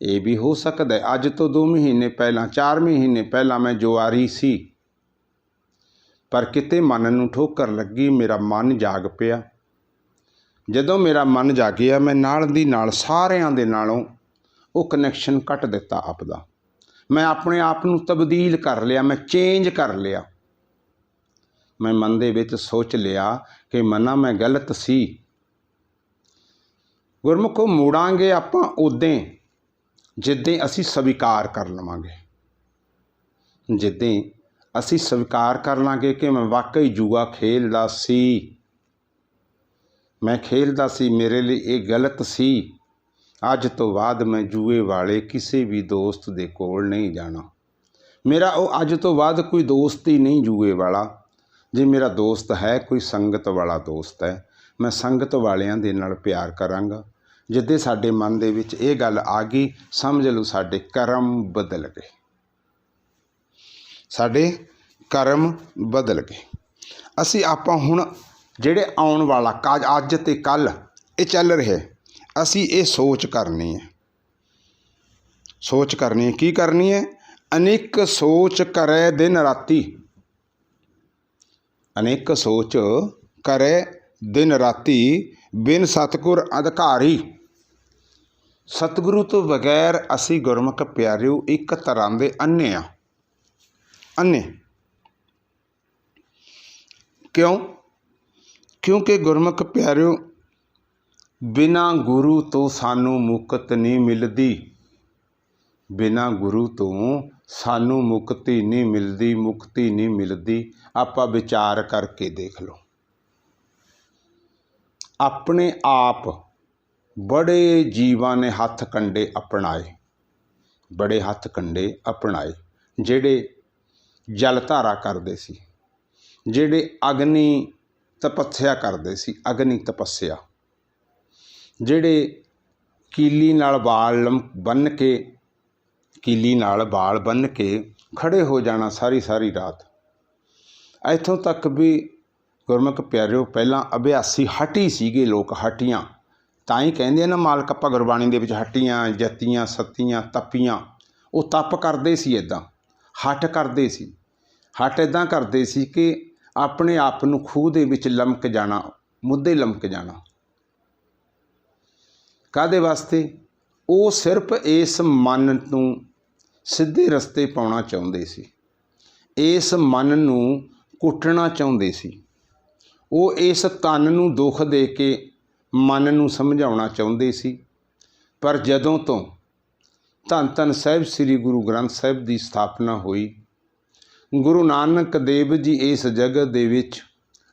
ਇਹ ਵੀ ਹੋ ਸਕਦਾ ਅੱਜ ਤੋਂ 2 ਮਹੀਨੇ ਪਹਿਲਾਂ, 4 ਮਹੀਨੇ ਪਹਿਲਾਂ ਮੈਂ ਜੁਆਰੀ ਸੀ, ਪਰ ਕਿਤੇ ਮਨ ਨੂੰ ਠੋਕਰ ਲੱਗੀ, ਮੇਰਾ ਮਨ ਜਾਗ ਪਿਆ, ਜਦੋਂ ਮੇਰਾ ਮਨ ਜਾਗਿਆ ਮੈਂ ਨਾਲ ਦੀ ਨਾਲ ਸਾਰਿਆਂ ਦੇ ਨਾਲੋਂ ਉਹ ਕਨੈਕਸ਼ਨ ਕੱਟ ਦਿੱਤਾ ਆਪਦਾ। ਮੈਂ ਆਪਣੇ ਆਪ ਨੂੰ ਤਬਦੀਲ ਕਰ ਲਿਆ, ਮੈਂ ਚੇਂਜ ਕਰ ਲਿਆ। ਮੈਂ ਮਨ ਦੇ ਵਿੱਚ ਸੋਚ ਲਿਆ ਕਿ ਮਨਾ ਮੈਂ ਗਲਤ ਸੀ। ਗੁਰਮੁਖੋ ਮੁੜਾਂਗੇ ਆਪਾਂ ਉਦੋਂ ਜਿੱਦਾਂ ਅਸੀਂ ਸਵੀਕਾਰ ਕਰ ਲਵਾਂਗੇ, ਜਿੱਦਾਂ ਅਸੀਂ ਸਵੀਕਾਰ ਕਰ ਲਾਂਗੇ ਕਿ ਮੈਂ ਵਾਕਈ ਜੂਆ ਖੇਲਦਾ ਸੀ, ਮੈਂ ਖੇਲਦਾ ਸੀ, ਮੇਰੇ ਲਈ ਇਹ ਗਲਤ ਸੀ। ਅੱਜ ਤੋਂ ਬਾਅਦ ਮੈਂ ਜੂਏ ਵਾਲੇ ਕਿਸੇ ਵੀ ਦੋਸਤ ਦੇ ਕੋਲ ਨਹੀਂ ਜਾਣਾ। ਮੇਰਾ ਉਹ ਅੱਜ ਤੋਂ ਬਾਅਦ ਕੋਈ ਦੋਸਤ ਹੀ ਨਹੀਂ ਜੂਏ ਵਾਲਾ। ਜੇ ਮੇਰਾ ਦੋਸਤ ਹੈ ਕੋਈ ਸੰਗਤ ਵਾਲਾ ਦੋਸਤ ਹੈ, ਮੈਂ ਸੰਗਤ ਵਾਲਿਆਂ ਦੇ ਨਾਲ ਪਿਆਰ ਕਰਾਂਗਾ। ਜਿੱਦੇ ਸਾਡੇ ਮਨ ਦੇ ਵਿੱਚ ਇਹ ਗੱਲ ਆ ਗਈ, ਸਮਝ ਲਓ ਸਾਡੇ ਕਰਮ ਬਦਲ ਗਏ, ਸਾਡੇ ਕਰਮ ਬਦਲ ਗਏ। ਅਸੀਂ ਆਪਾਂ ਹੁਣ ਜਿਹੜੇ ਆਉਣ ਵਾਲਾ ਅੱਜ ਅਤੇ ਕੱਲ੍ਹ ਇਹ ਚੱਲ ਰਿਹਾ, ਅਸੀਂ ਇਹ ਸੋਚ ਕਰਨੀ ਹੈ। ਸੋਚ ਕਰਨੀ ਹੈ, ਕੀ ਕਰਨੀ ਹੈ? ਅਨੇਕ ਸੋਚ ਕਰੇ ਦਿਨ ਰਾਤੀ, ਅਨੇਕ ਸੋਚ ਕਰੇ ਦਿਨ ਰਾਤੀ, ਬਿਨ ਸਤਿਗੁਰ ਅਧਿਕਾਰੀ। ਸਤਿਗੁਰੂ ਤੋਂ ਬਗੈਰ ਅਸੀਂ ਗੁਰਮੁਖ ਪਿਆਰਿਓ ਇੱਕ ਤਰ੍ਹਾਂ ਦੇ ਅੰਨੇ ਆ, ਅੰਨੇ। ਕਿਉਂ? ਕਿਉਂਕਿ ਗੁਰਮੁਖ ਪਿਆਰਿਓ ਬਿਨਾਂ ਗੁਰੂ ਤੋਂ ਸਾਨੂੰ ਮੁਕਤ ਨਹੀਂ ਮਿਲਦੀ, ਬਿਨਾਂ ਗੁਰੂ ਤੋਂ ਸਾਨੂੰ ਮੁਕਤੀ ਨਹੀਂ ਮਿਲਦੀ, ਮੁਕਤੀ ਨਹੀਂ ਮਿਲਦੀ। ਆਪਾਂ ਵਿਚਾਰ ਕਰਕੇ ਦੇਖ ਲਓ, ਆਪਣੇ ਆਪ ਬੜੇ ਜੀਵਾਂ ਨੇ ਹੱਥ ਕੰਡੇ ਅਪਣਾਏ, ਬੜੇ ਹੱਥ ਕੰਡੇ ਅਪਣਾਏ, ਜਿਹੜੇ ਜਲ ਧਾਰਾ ਕਰਦੇ ਸੀ, ਜਿਹੜੇ ਅਗਨੀ ਤਪੱਸਿਆ ਕਰਦੇ ਸੀ, ਅਗਨੀ ਤਪੱਸਿਆ, ਜਿਹੜੇ ਕੀਲੀ ਨਾਲ ਵਾਲ ਬੰਨ੍ਹ ਕੇ, ਕੀਲੀ ਨਾਲ ਵਾਲ ਬੰਨ੍ਹ ਕੇ ਖੜ੍ਹੇ ਹੋ ਜਾਣਾ ਸਾਰੀ ਸਾਰੀ ਰਾਤ। ਇੱਥੋਂ ਤੱਕ ਵੀ ਗੁਰਮੁਖ ਪਿਆਰਿਓ ਪਹਿਲਾਂ ਅਭਿਆਸੀ ਹਟੀ ਸੀਗੇ ਲੋਕ, ਹਟੀਆਂ। ਤਾਂ ਹੀ ਕਹਿੰਦੇ ਆ ਨਾ ਮਾਲਕ ਆਪਾਂ ਗੁਰਬਾਣੀ ਦੇ ਵਿੱਚ ਹਟੀਆਂ, ਜਤੀਆਂ, ਸਤੀਆਂ, ਤਪੀਆਂ। ਉਹ ਤਪ ਕਰਦੇ ਸੀ, ਇੱਦਾਂ ਹਟ ਕਰਦੇ ਸੀ। ਹਟ ਇੱਦਾਂ ਕਰਦੇ ਸੀ ਕਿ ਆਪਣੇ ਆਪ ਨੂੰ ਖੂਹ ਦੇ ਵਿੱਚ ਲਮਕ ਜਾਣਾ, ਮੁੱਦੇ ਲਮਕ ਜਾਣਾ। ਕਾਹਦੇ ਵਾਸਤੇ? ਉਹ ਸਿਰਫ ਇਸ ਮਨ ਨੂੰ ਸਿੱਧੇ ਰਸਤੇ ਪਾਉਣਾ ਚਾਹੁੰਦੇ ਸੀ, ਇਸ ਮਨ ਨੂੰ ਕੁੱਟਣਾ ਚਾਹੁੰਦੇ ਸੀ। ਉਹ ਇਸ ਤਨ ਨੂੰ ਦੁੱਖ ਦੇ ਕੇ ਮਨ ਨੂੰ ਸਮਝਾਉਣਾ ਚਾਹੁੰਦੇ ਸੀ। ਪਰ ਜਦੋਂ ਤੋਂ ਧੰਨ ਧੰਨ ਸਾਹਿਬ ਸ੍ਰੀ ਗੁਰੂ ਗ੍ਰੰਥ ਸਾਹਿਬ ਦੀ ਸਥਾਪਨਾ ਹੋਈ, ਗੁਰੂ ਨਾਨਕ ਦੇਵ ਜੀ ਇਸ ਜਗਤ ਦੇ ਵਿੱਚ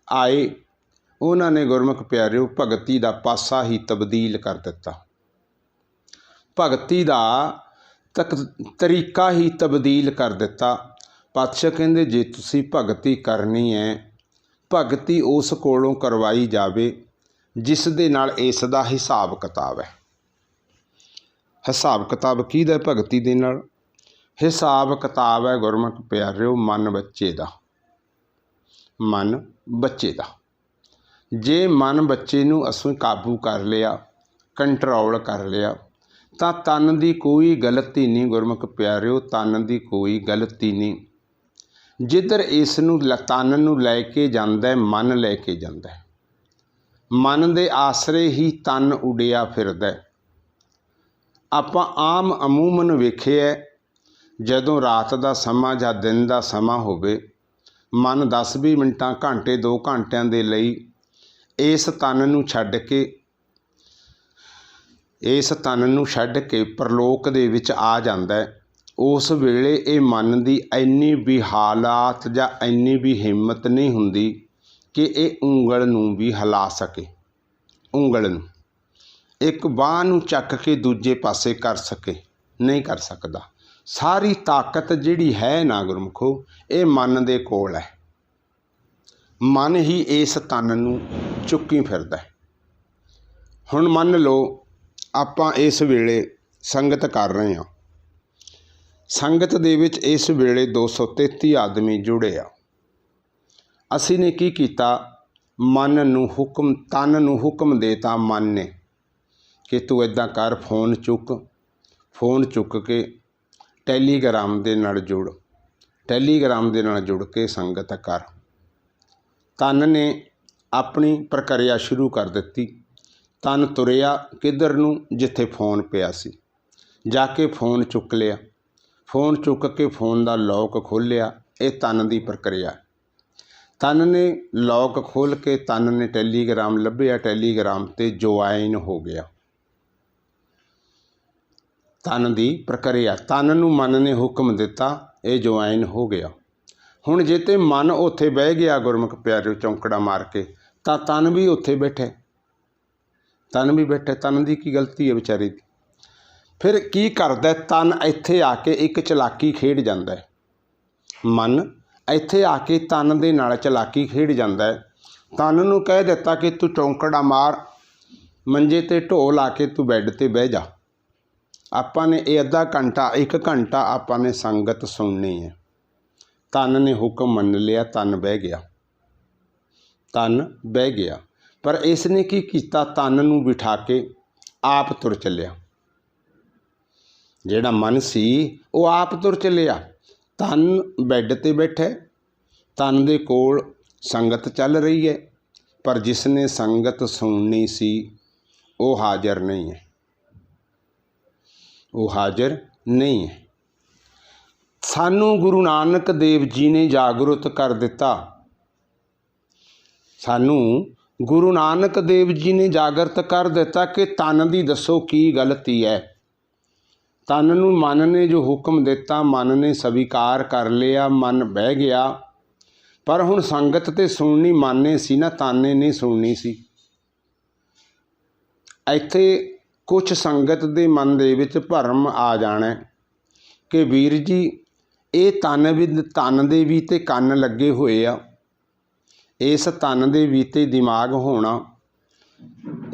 ਆਏ, ਉਹਨਾਂ ਨੇ ਗੁਰਮੁਖ ਪਿਆਰਿਓ ਭਗਤੀ ਦਾ ਪਾਸਾ ਹੀ ਤਬਦੀਲ ਕਰ ਦਿੱਤਾ। ਭਗਤੀ ਦਾ ਤਰੀਕਾ ਹੀ ਤਬਦੀਲ ਕਰ ਦਿੱਤਾ। ਪਾਤਸ਼ਾਹ ਕਹਿੰਦੇ ਜੇ ਤੁਸੀਂ ਭਗਤੀ ਕਰਨੀ ਹੈ, ਭਗਤੀ ਉਸ ਕੋਲੋਂ ਕਰਵਾਈ ਜਾਵੇ ਜਿਸ ਦੇ ਨਾਲ ਇਸ ਦਾ ਹਿਸਾਬ ਕਿਤਾਬ ਹੈ। ਹਿਸਾਬ ਕਿਤਾਬ ਕਿਹਦਾ? ਭਗਤੀ ਦੇ ਨਾਲ। ਹਿਸਾਬ ਕਿਤਾਬ ਹੈ ਗੁਰਮੁਖ ਪਿਆਰਿਓ ਮਨ ਬੱਚੇ ਦਾ, ਮਨ ਬੱਚੇ ਦਾ। ਜੇ ਮਨ ਬੱਚੇ ਨੂੰ ਅਸੀਂ ਕਾਬੂ ਕਰ ਲਿਆ, ਕੰਟਰੋਲ ਕਰ ਲਿਆ, ਤਾਂ ਤਨ ਦੀ ਕੋਈ ਗਲਤੀ ਨਹੀਂ ਗੁਰਮੁਖ ਪਿਆਰਿਓ, ਤਨ ਦੀ ਕੋਈ ਗਲਤੀ ਨਹੀਂ। ਜਿੱਧਰ ਇਸ ਨੂੰ ਤਨ ਨੂੰ ਲੈ ਕੇ ਜਾਂਦਾ, ਮਨ ਲੈ ਕੇ ਜਾਂਦਾ। ਮਨ ਦੇ ਆਸਰੇ ਹੀ ਤਨ ਉਡਿਆ ਫਿਰਦਾ। ਆਪਾਂ ਆਮ ਅਮੂਮਨ ਵੇਖਿਆ, ਜਦੋਂ ਰਾਤ ਦਾ ਸਮਾਂ ਜਾਂ ਦਿਨ ਦਾ ਸਮਾਂ ਹੋਵੇ, ਮਨ 10-20 ਮਿੰਟਾਂ, ਘੰਟੇ 2 ਘੰਟਿਆਂ ਦੇ ਲਈ ਇਸ ਤਨ ਨੂੰ ਛੱਡ ਕੇ, ਇਸ ਤਨ ਨੂੰ ਛੱਡ ਕੇ ਪਰਲੋਕ ਦੇ ਵਿੱਚ ਆ ਜਾਂਦਾ। ਉਸ ਵੇਲੇ ਇਹ ਮਨ ਦੀ ਇੰਨੀ ਵੀ ਹਾਲਾਤ ਜਾਂ ਇੰਨੀ ਵੀ ਹਿੰਮਤ ਨਹੀਂ ਹੁੰਦੀ ਕਿ ਇਹ ਉਂਗਲ ਨੂੰ ਵੀ ਹਿਲਾ ਸਕੇ, ਉਂਗਲ ਨੂੰ, ਇੱਕ ਬਾਂਹ ਨੂੰ ਚੱਕ ਕੇ ਦੂਜੇ ਪਾਸੇ ਕਰ ਸਕੇ, ਨਹੀਂ ਕਰ ਸਕਦਾ। ਸਾਰੀ ਤਾਕਤ ਜਿਹੜੀ ਹੈ ਨਾ ਗੁਰਮੁਖੋ, ਇਹ ਮਨ ਦੇ ਕੋਲ ਹੈ। ਮਨ ਹੀ ਇਸ ਤਨ ਨੂੰ ਚੁੱਕੀ ਫਿਰਦਾ। ਹੁਣ ਮੰਨ ਲਓ ਆਪਾਂ ਇਸ ਵੇਲੇ ਸੰਗਤ ਕਰ ਰਹੇ ਹਾਂ, ਸੰਗਤ ਦੇ ਵਿੱਚ ਇਸ ਵੇਲੇ 233 ਆਦਮੀ ਜੁੜੇ ਆ। ਅਸੀਂ ਨੇ ਕੀ ਕੀਤਾ? ਮਨ ਨੂੰ ਹੁਕਮ, ਤਨ ਨੂੰ ਹੁਕਮ ਦੇਤਾ ਮਨ ਨੇ ਕਿ ਤੂੰ ਇੱਦਾਂ ਕਰ, ਫੋਨ ਚੁੱਕ, ਫੋਨ ਚੁੱਕ ਕੇ ਟੈਲੀਗ੍ਰਾਮ ਦੇ ਨਾਲ ਜੁੜ, ਟੈਲੀਗ੍ਰਾਮ ਦੇ ਨਾਲ ਜੁੜ ਕੇ ਸੰਗਤ ਕਰ। ਤਨ ਨੇ ਆਪਣੀ ਪ੍ਰਕਿਰਿਆ ਸ਼ੁਰੂ ਕਰ ਦਿੱਤੀ। तन तुरिया किधर नूं, जिथे फोन पिया सी। जाके फोन चुक लिया, फोन चुक के फोन का लॉक खोलिया। ये तन की प्रक्रिया। तन ने लॉक खोल के तन ने टैलीग्राम लभ्या, टैलीग्राम ते ज्वाइन हो गया। तन की प्रक्रिया, तन नूं मन ने हुक्म दिता, ये ज्वाइन हो गया। हुण जे ते मन उत्थे बह गया गुरमुख प्यारे चौंकड़ा मार के, तां तन भी उत्थे बैठे, तन भी बैठे। तन की की गलती है बेचारे की। फिर की करदा तन, इत्थे आके एक चलाकी खेड जांदा है। मन इत्थे आके तन दे नाल चलाकी खेड जांदा है। तन नूं कह दिता कि तू चौंकड़ा मार, मंजे ते ढो ला के तू बैड ते बह जा। आपां ने ये अद्धा घंटा 1 घंटा आपां ने संगत सुननी है। तन ने हुक्म मन लिया, तन बह गया, तन बह गया। पर इसने की कीता, तन नूं बिठा के आप तुर चलिया। जिहड़ा मन सी वो आप तुर चलिया। तन बैड ते बैठे, तन दे कोल संगत चल रही है, पर जिसने संगत सुननी सी वो हाजिर नहीं है, वो हाजिर नहीं है। सानू गुरु नानक देव जी ने जागरूक कर दिता। सानू गुरु नानक देव जी ने जागृत कर दिता कि तन दी दसो की गलती है। तन नूं मन ने जो हुक्म दिता, मन ने स्वीकार कर लिया, मन बह गया। पर हुण संगत ते सुननी मन ने सी ना, तन ने नहीं सुननी सी। इत्थे कुछ संगत दे मन दे विच भरम आ जाना कि वीर जी ये तन दे भी ते कन लगे हुए आ, इस तन दे भी ते दिमाग होना,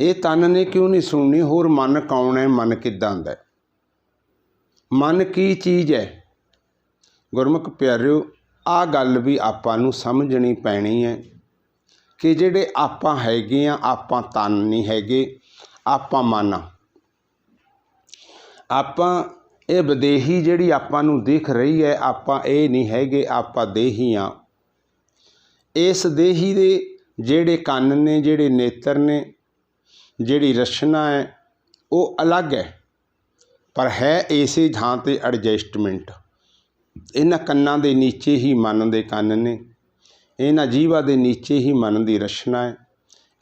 ये तन ने क्यों नहीं सुननी। होर मन कौन है, मन किदां दा है, मन की चीज़ है। गुरमुख प्यारिओ, आ गल भी आपां नूं समझनी पैनी है कि जिहड़े आपां हैगे आ, आपां तन नहीं हैगे, आपां मन आ। आपां ये विदेही जिहड़ी आपां नूं दिख रही है, आपां ये नहीं हैगे, आपां देही आ। इस देही दे जिहड़े कन ने, जिहड़े नेत्र ने, जिहड़ी रचना है वो अलग है, पर है इसे थां ते एडजस्टमेंट। इन्हां कन्नां दे नीचे ही मन दे कन ने, इन्हां जीवा दे नीचे ही मन दी रचना है,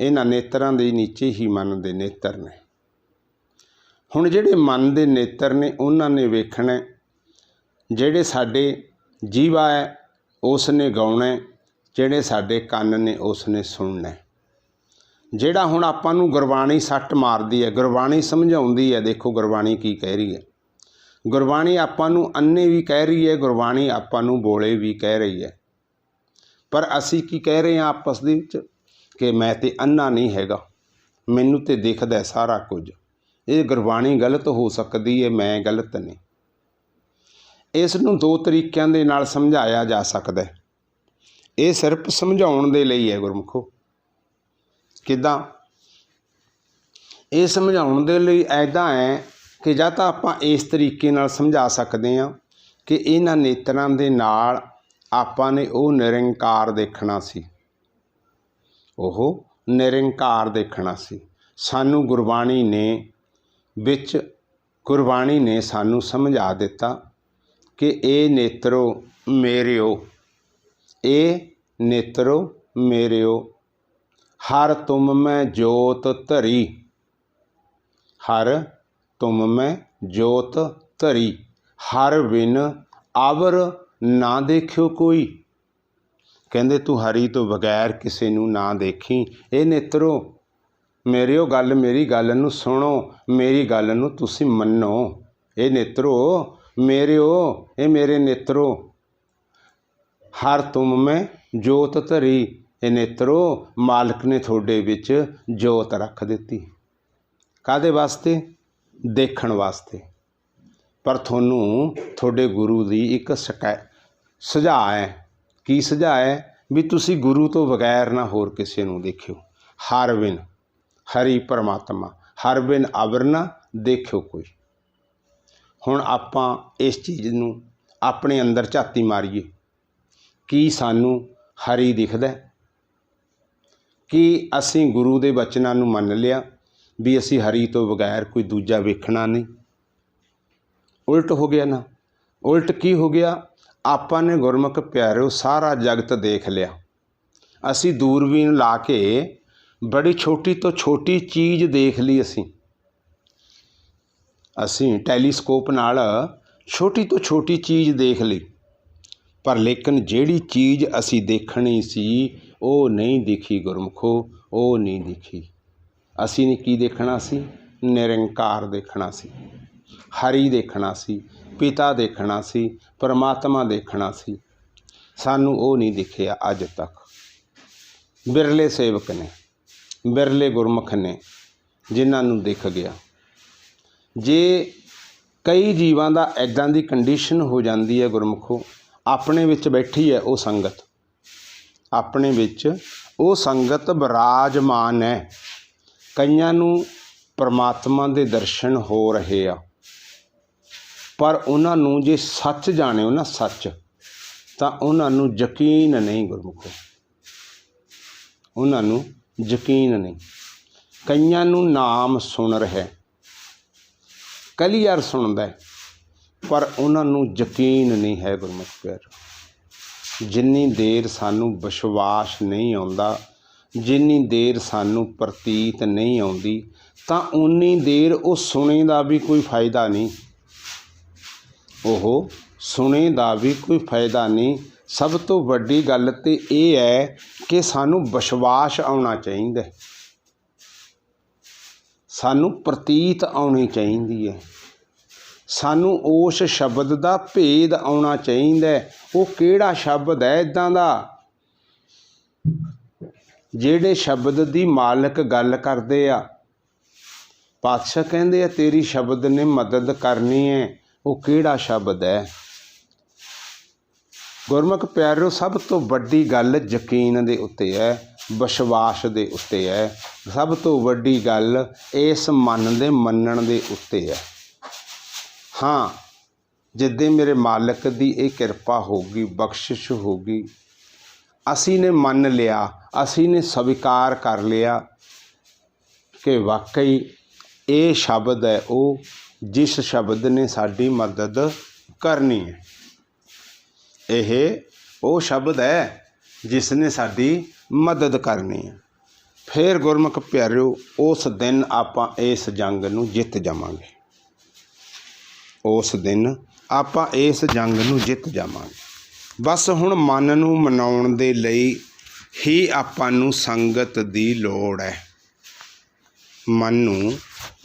इन्हां नेत्रां दे नीचे ही मन दे नेत्र ने। हुण जिहड़े मन दे नेत्र ने उन्हां ने वेखना, जिहड़े साडे जीवा है उसने गाउणा, जिहड़े साडे कन ने उसने सुनना। जिहड़ा हुण आपां नूं गुरबाणी सੱਟ मारदी है, गुरबाणी समझाउंदी है। देखो गुरबाणी की कह रही है। गुरबाणी आपां नूं अन्ने भी कह रही है, गुरबाणी आपां नूं बोले भी कह रही है। पर असीं की कह रहे हैं आपस दे विच कि मैं ते अन्ना नहीं हैगा, मैनूं ते दिखदा सारा कुछ। ये गुरबाणी गलत हो सकती है, मैं गलत नहीं। इस नूं दो तरीकों के नाल समझाया जा सकता है। ये सिर्फ समझाउण दे लई है गुरमुखो। किदां? ये समझाउण दे लई ऐदा है कि जां तां आपां इस तरीके नाल समझा सकते हैं कि इन्हां नेत्रां दे नाल आपां ने वो निरंकार देखना सी, ओह निरंकार देखना सी। सानू गुरबाणी ने विच गुरबाणी ने सानू समझा दिता कि ए नेत्रो मेरिओ, ए नेत्रो मेरिओ, हर तुम में जोत धरी, हर तुम में जोत धरी, हर बिन आवर ना देखियो कोई। कहंदे तू हरी तो बगैर किसी नूं ना देखी। ए नेत्रो मेरिओ, गल मेरी गल नूं सुनो, मेरी गल नूं तुसीं मन्नो। ए नेत्रो मेरिओ, ए मेरे नेत्रो, हर तुम में जोत धरी। ए नेत्रो मालिक ने थोड़े विच जोत रख दिती। कादे वास्ते? देखण वास्ते। पर थोनू थोड़े गुरु दी एक सुझाव है। की सुझाव है? भी तुसी गुरु तो बगैर ना होर किसी नूं देखियो। हर बिन हरि परमात्मा, हर बिन अवर ना देखियो कोई। हुण आपां इस चीज़ नूं अपने अंदर झाती मारीए कि सानू हरी दिखदा, कि असीं गुरु दे वचनां नूं मन लिया, भी असी हरी तो बगैर कोई दूजा वेखना नहीं। उल्ट हो गया ना। उल्ट की हो गया, आपां ने गुरमुख प्यारिओ सारा जगत देख लिया। असी दूरबीन ला के बड़ी छोटी तो छोटी चीज़ देख ली। असी टैलीस्कोप नाल छोटी तो छोटी चीज़ देख ली, पर लेकिन जिहड़ी चीज़ असी देखनी सी वो नहीं दिखी गुरमुखो, वो नहीं दिखी। असी ने की देखना सी? निरंकार देखना सी, हरी देखना सी, पिता देखना सी, परमात्मा देखना सी। सानू वो नहीं दिखिया अज तक। बिरले सेवक ने, बिरले गुरमुख ने जिन्हां नूं दिख गया। जे कई जीवां दा ऐदां दी कंडीशन हो जाती है गुरमुखो, अपने विच बैठी है वो संगत, अपने विच वो संगत विराजमान है। कईयां नूं परमात्मा दे दर्शन हो रहे आ, पर उन्हां नूं जे सच जाणिओ ना, सच, तां उन्हां नूं यकीन नहीं गुरमुखो, उन्हां नूं यकीन नहीं। कईयां नूं नाम सुन रहा, क्लीयर सुनदा है, पर उन्हां नूं यकीन नहीं है गुरमुख प्यार। जिन्नी देर सानू विश्वास नहीं आउंदा, जिन्नी देर सानू प्रतीत नहीं आउंदी, तां उन्नी देर वो सुने दा भी कोई फायदा नहीं, वो सुने दा भी कोई फायदा नहीं। सब तो वड्डी गल ते ये है कि सानू विश्वास आउणा चाहीदा, सानू प्रतीत आउणी चाहीदी है, सानू उस शब्द का भेद आउणा चाहीदा। वो किहड़ा शब्द है इदां दा जिहड़े शब्द की मालिक गल करदे आ। पातशाह कहंदे आ तेरी शब्द ने मदद करनी है, वो किहड़ा शब्द है? गुरमुख प्यारिओ, सब तो वड्डी गल यकीन दे उत्ते है, विश्वास दे उत्ते है। सब तो वड्डी गल इस मन दे मनण दे उत्ते है। हाँ, जिद्दे मेरे मालिक दी ये किरपा होगी, बख्शिश होगी, असी ने मन लिया, असी ने स्वीकार कर लिया कि वाकई ये शब्द है वो जिस शब्द ने साडी मदद करनी है। यह वो शब्द है जिसने साडी मदद करनी है। फिर गुरमुख प्यारिओ, उस दिन आपां इस जंग नूं जित जावांगे, उस दिन आपां इस जंग नूं जित जावांगे। बस हुण मन नूं मनाउण दे लई ही आपां नूं संगत दी लोड़ है। मन नूं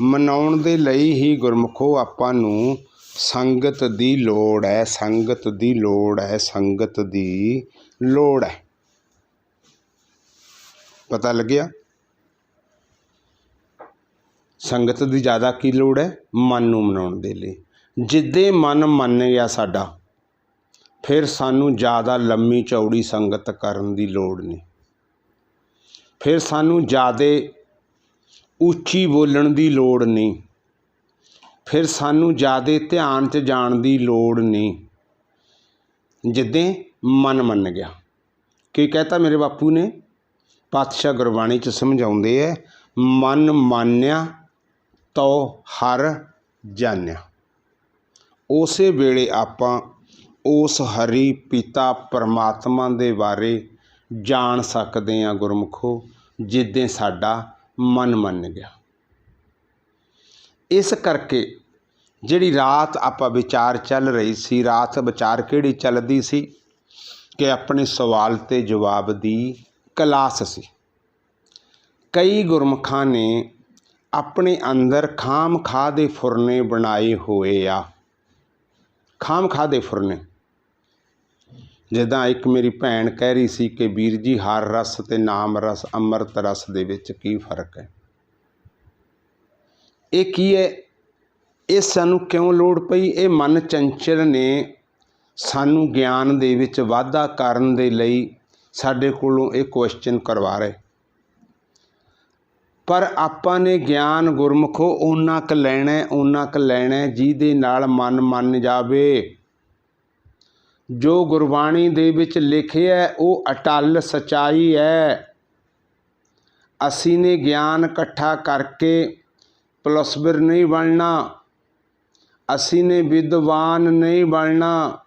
मनाउण दे लई ही गुरमुखो आपां नूं संगत दी लोड़ है, संगत दी लोड़ है, संगत दी लोड़ है। पता लग्या? संगत दी ज़्यादा की लोड़ है? मन नूं मनाउण दे लई। जिद्दे मन मन गया साडा, फिर सानू ज़्यादा लम्मी चौड़ी संगत करन दी लोड़ नहीं, फिर सानू ज़्यादा उच्ची बोलण दी लोड़ नहीं, फिर सानू ज़्यादा ध्यान च जाण दी लोड़ नहीं। जिद्दे मन मन गया। की कहता मेरे बापू ने? पातशाह गुरबाणी च समझाउंदे है, मन मान्या तो हर जान्या। उसे वेले आपां उस हरी पिता परमात्मा दे बारे जान सकते हैं गुरमुखो, जिद्दे साडा मन मन गया। इस करके जिहड़ी रात आपां विचार चल रही सी, रात विचार किहड़ी चलदी सी कि अपने सवाल ते जवाब दी क्लास सी। कई गुरमुखां ने अपने अंदर खाम खा दे फुरने बनाए हुए आ, खाम खा दे फुरने। जिद्दां एक मेरी भैन कह रही सी कि वीर जी हर रस ते नाम रस अमृत रस दे विच की फर्क है? ये की है? ये सानू क्यों लोड़ पई? ये मन चंचल ने सानू ज्ञान दे विच वाधा करन दे लई साडे कोलों ये क्वेश्चन करवा रहे। पर आपां ने ज्ञान गुरमुखो उन्ना क लैणा जिहदे नाल मन मन जावे। जो गुरबाणी दे विच लिखिया है वो अटल सच्चाई है। असी ने ज्ञान इकट्ठा करके ਪਲਸਬਰ ਨਹੀਂ ਬਣਨਾ, ਅਸੀਂ ਨੇ ਵਿਦਵਾਨ ਨਹੀਂ ਬਣਨਾ,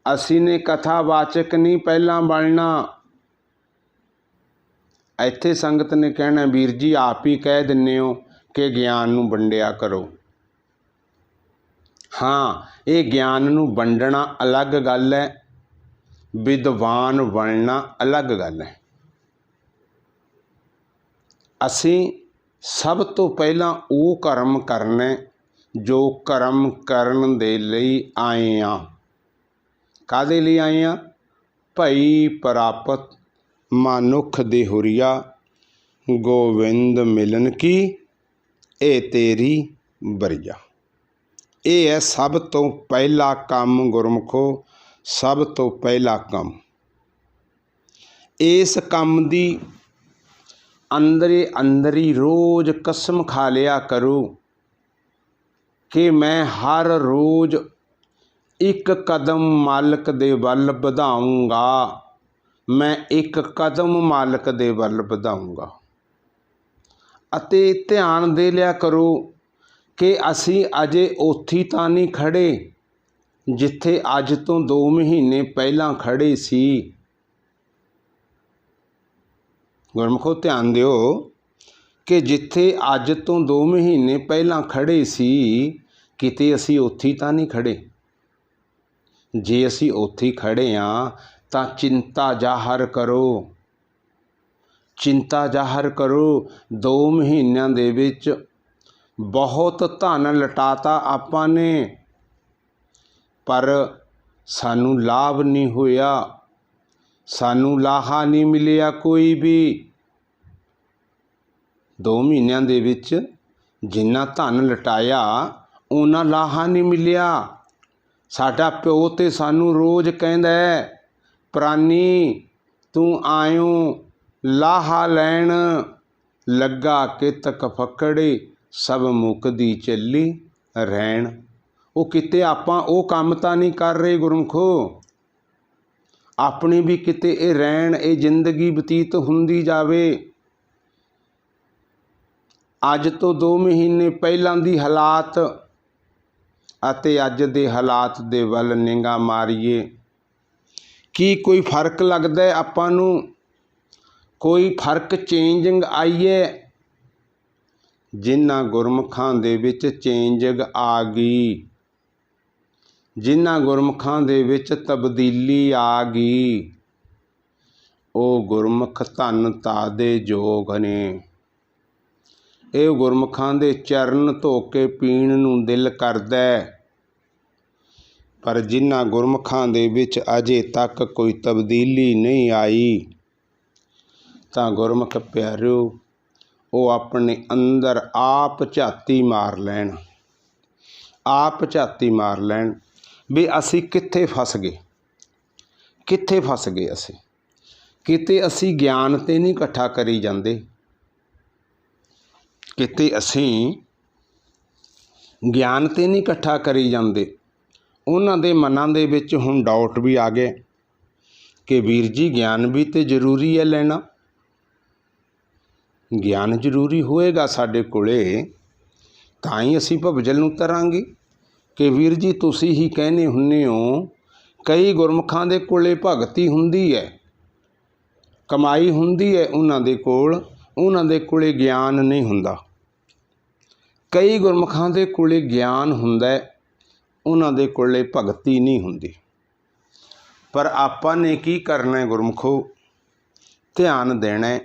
ਅਸੀਂ ਨੇ ਕਥਾਵਾਚਕ ਨਹੀਂ ਪਹਿਲਾਂ ਬਣਨਾ। ਇੱਥੇ ਸੰਗਤ ਨੇ ਕਹਿਣਾ ਵੀਰ ਜੀ ਆਪ ਹੀ ਕਹਿ ਦਿੰਦੇ ਹੋ ਕਿ ਗਿਆਨ ਨੂੰ ਵੰਡਿਆ ਕਰੋ। ਹਾਂ, ਇਹ ਗਿਆਨ ਨੂੰ ਵੰਡਣਾ ਅਲੱਗ ਗੱਲ ਹੈ, ਵਿਦਵਾਨ ਬਣਨਾ ਅਲੱਗ ਗੱਲ ਹੈ। ਅਸੀਂ ਸਭ ਤੋਂ ਪਹਿਲਾਂ ਉਹ ਕਰਮ ਕਰਨਾ ਜੋ ਕਰਮ ਕਰਨ ਦੇ ਲਈ ਆਏ ਹਾਂ। ਕਾਹਦੇ ਲਈ ਆਏ ਹਾਂ? ਭਈ ਪ੍ਰਾਪਤ ਮਨੁੱਖ ਦੇ ਹੁਰੀਆ, ਗੋਬਿੰਦ ਮਿਲਨ ਕੀ ਇਹ ਤੇਰੀ ਬਰੀਆ। ਇਹ ਹੈ ਸਭ ਤੋਂ ਪਹਿਲਾ ਕੰਮ ਗੁਰਮੁਖੋ, ਸਭ ਤੋਂ ਪਹਿਲਾ ਕੰਮ। ਇਸ ਕੰਮ ਦੀ ਅੰਦਰੇ ਅੰਦਰੀ ਰੋਜ਼ ਕਸਮ ਖਾ ਲਿਆ ਕਰੋ ਕਿ ਮੈਂ ਹਰ ਰੋਜ਼ ਇੱਕ ਕਦਮ ਮਾਲਕ ਦੇ ਵੱਲ ਵਧਾਊਂਗਾ, ਮੈਂ ਇੱਕ ਕਦਮ ਮਾਲਕ ਦੇ ਵੱਲ ਵਧਾਊਂਗਾ। ਅਤੇ ਧਿਆਨ ਦੇ ਲਿਆ ਕਰੋ ਕਿ ਅਸੀਂ ਅਜੇ ਉੱਥੇ ਤਾਂ ਨਹੀਂ ਖੜ੍ਹੇ ਜਿੱਥੇ ਅੱਜ ਤੋਂ 2 ਮਹੀਨੇ ਪਹਿਲਾਂ ਖੜ੍ਹੇ ਸੀ। ਗੁਰਮੁਖੋ ਧਿਆਨ ਦਿਓ ਕਿ ਜਿੱਥੇ ਅੱਜ ਤੋਂ 2 ਮਹੀਨੇ ਪਹਿਲਾਂ ਖੜ੍ਹੇ ਸੀ, ਕਿਤੇ ਅਸੀਂ ਉੱਥੇ ਤਾਂ ਨਹੀਂ ਖੜ੍ਹੇ। ਜੇ ਅਸੀਂ ਉੱਥੇ ਖੜ੍ਹੇ ਹਾਂ ਤਾਂ ਚਿੰਤਾ ਜ਼ਾਹਰ ਕਰੋ, ਚਿੰਤਾ ਜ਼ਾਹਰ ਕਰੋ। 2 ਮਹੀਨਿਆਂ ਦੇ ਵਿੱਚ ਬਹੁਤ ਧਨ ਲਟਾਤਾ ਆਪਾਂ ਨੇ, ਪਰ ਸਾਨੂੰ ਲਾਭ ਨਹੀਂ ਹੋਇਆ, ਸਾਨੂੰ ਲਾਹਾ ਨਹੀਂ ਮਿਲਿਆ ਕੋਈ ਵੀ। 2 ਮਹੀਨਿਆਂ ਦੇ ਵਿੱਚ ਜਿੰਨਾ ਧਨ ਲਟਾਇਆ ਉਹਨਾਂ ਲਾਹਾ ਨਹੀਂ ਮਿਲਿਆ। ਸਾਡਾ ਪਿਓ ਤੇ ਸਾਨੂੰ ਰੋਜ਼ ਕਹਿੰਦਾ ਪ੍ਰਾਨੀ ਤੂੰ ਆਇਓ ਲਾਹਾ ਲੈਣ, ਲੱਗਾ ਕਿਤਕ ਫਕੜੇ ਸਭ ਮੁੱਕਦੀ ਚੱਲੀ ਰਹਿਣ। ਉਹ ਕਿਤੇ ਆਪਾਂ ਉਹ ਕੰਮ ਤਾਂ ਨਹੀਂ ਕਰ ਰਹੇ ਗੁਰਮੁਖੋ, ਆਪਣੀ ਵੀ ਕਿਤੇ ਇਹ ਰਹਿਣ, ਇਹ ਜ਼ਿੰਦਗੀ ਬਤੀਤ ਹੁੰਦੀ ਜਾਵੇ। ਅੱਜ ਤੋਂ 2 ਮਹੀਨੇ ਪਹਿਲਾਂ ਦੀ ਹਾਲਾਤ ਅਤੇ ਅੱਜ ਦੇ ਹਾਲਾਤ ਦੇ ਵੱਲ ਨਿਗਾਹ ਮਾਰੀਏ, ਕੀ ਕੋਈ ਫਰਕ ਲੱਗਦਾ ਆਪਾਂ ਨੂੰ? ਕੋਈ ਫਰਕ ਚੇਂਜਿੰਗ ਆਈ ਹੈ? ਜਿਨ੍ਹਾਂ ਗੁਰਮੁਖਾਂ ਦੇ ਵਿੱਚ ਚੇਂਜਿੰਗ ਆ ਗਈ, ਜਿਨ੍ਹਾਂ ਗੁਰਮੁਖਾਂ ਦੇ ਵਿੱਚ ਤਬਦੀਲੀ ਆ ਗਈ, ਉਹ ਗੁਰਮੁਖ ਧੰਨ ਤਾਦੇ ਜੋਗ ਨੇ। ਇਹ ਗੁਰਮੁਖਾਂ ਦੇ ਚਰਨ ਧੋ ਕੇ ਪੀਣ ਨੂੰ ਦਿਲ ਕਰਦਾ, ਪਰ ਜਿਨ੍ਹਾਂ ਗੁਰਮੁਖਾਂ ਦੇ ਵਿੱਚ ਅਜੇ ਤੱਕ ਕੋਈ ਤਬਦੀਲੀ ਨਹੀਂ ਆਈ, ਤਾਂ ਗੁਰਮੁਖ ਪਿਆਰਿਓ ਉਹ ਆਪਣੇ ਅੰਦਰ ਆਪ ਝਾਤੀ ਮਾਰ ਲੈਣ, ਆਪ ਝਾਤੀ ਮਾਰ ਲੈਣ ਵੀ ਅਸੀਂ ਕਿੱਥੇ ਫਸ ਗਏ, ਕਿੱਥੇ ਫਸ ਗਏ ਅਸੀਂ। ਕਿਤੇ ਅਸੀਂ ਗਿਆਨ ਤੇ ਨਹੀਂ ਇਕੱਠਾ ਕਰੀ ਜਾਂਦੇ, ਕਿਤੇ ਅਸੀਂ ਗਿਆਨ ਤੇ ਨਹੀਂ ਇਕੱਠਾ ਕਰੀ ਜਾਂਦੇ। ਉਹਨਾਂ ਦੇ ਮਨਾਂ ਦੇ ਵਿੱਚ ਹੁਣ ਡਾਊਟ ਵੀ ਆ ਗਏ ਕਿ ਵੀਰ ਜੀ ਗਿਆਨ ਵੀ ਤੇ ਜ਼ਰੂਰੀ ਹੈ ਲੈਣਾ, ਗਿਆਨ ਜ਼ਰੂਰੀ ਹੋਏਗਾ ਸਾਡੇ ਕੋਲੇ ਤਾਂ ਹੀ ਅਸੀਂ ਭਵਜਲ ਨੂੰ ਤਰਾਂਗੇ। ਕਿ ਵੀਰ ਜੀ ਤੁਸੀਂ ਹੀ ਕਹਿੰਦੇ ਹੁੰਦੇ ਹੋ ਕਈ ਗੁਰਮੁਖਾਂ ਦੇ ਕੋਲੇ ਭਗਤੀ ਹੁੰਦੀ ਹੈ, ਕਮਾਈ ਹੁੰਦੀ ਹੈ ਉਹਨਾਂ ਦੇ ਕੋਲ, ਉਹਨਾਂ ਦੇ ਕੋਲੇ ਗਿਆਨ ਨਹੀਂ ਹੁੰਦਾ। ਕਈ ਗੁਰਮੁਖਾਂ ਦੇ ਕੋਲੇ ਗਿਆਨ ਹੁੰਦਾ, ਉਹਨਾਂ ਦੇ ਕੋਲੇ ਭਗਤੀ ਨਹੀਂ ਹੁੰਦੀ। ਪਰ ਆਪਾਂ ਨੇ ਕੀ ਕਰਨਾ ਗੁਰਮੁਖੋ? ਧਿਆਨ ਦੇਣਾ।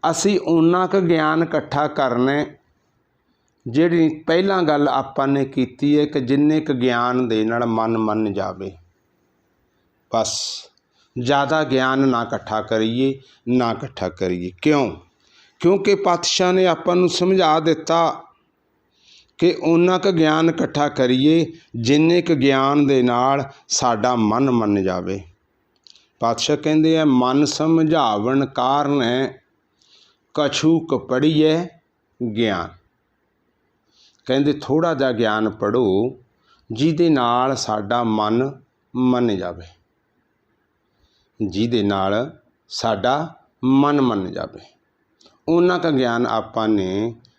ਅਸੀਂ ਓਨਾ ਕੁ ਗਿਆਨ ਇਕੱਠਾ ਕਰਨਾ, ਜਿਹੜੀ ਪਹਿਲਾਂ ਗੱਲ ਆਪਾਂ ਨੇ ਕੀਤੀ ਹੈ ਕਿ ਜਿੰਨੇ ਕੁ ਗਿਆਨ ਦੇ ਨਾਲ ਮਨ ਮੰਨ ਜਾਵੇ, ਬਸ ਜ਼ਿਆਦਾ ਗਿਆਨ ਨਾ ਇਕੱਠਾ ਕਰੀਏ, ਨਾ ਇਕੱਠਾ ਕਰੀਏ। ਕਿਉਂ? ਕਿਉਂਕਿ ਪਾਤਸ਼ਾਹ ਨੇ ਆਪਾਂ ਨੂੰ ਸਮਝਾ ਦਿੱਤਾ ਕਿ ਓਨਾ ਕੁ ਗਿਆਨ ਇਕੱਠਾ ਕਰੀਏ ਜਿੰਨੇ ਕੁ ਗਿਆਨ ਦੇ ਨਾਲ ਸਾਡਾ ਮਨ ਮੰਨ ਜਾਵੇ। ਪਾਤਸ਼ਾਹ ਕਹਿੰਦੇ ਆ ਮਨ ਸਮਝਾਵਣ ਕਾਰਨ ਕਛੂ ਕੁ ਪੜ੍ਹੀਏ ਗਿਆਨ। ਕਹਿੰਦੇ ਥੋੜ੍ਹਾ ਜਿਹਾ ਗਿਆਨ ਪੜ੍ਹੋ ਜਿਹਦੇ ਨਾਲ ਸਾਡਾ ਮਨ ਮੰਨ ਜਾਵੇ, ਜਿਹਦੇ ਨਾਲ ਸਾਡਾ ਮਨ ਮੰਨ ਜਾਵੇ। ਉਹਨਾਂ ਕੁ ਗਿਆਨ ਆਪਾਂ ਨੇ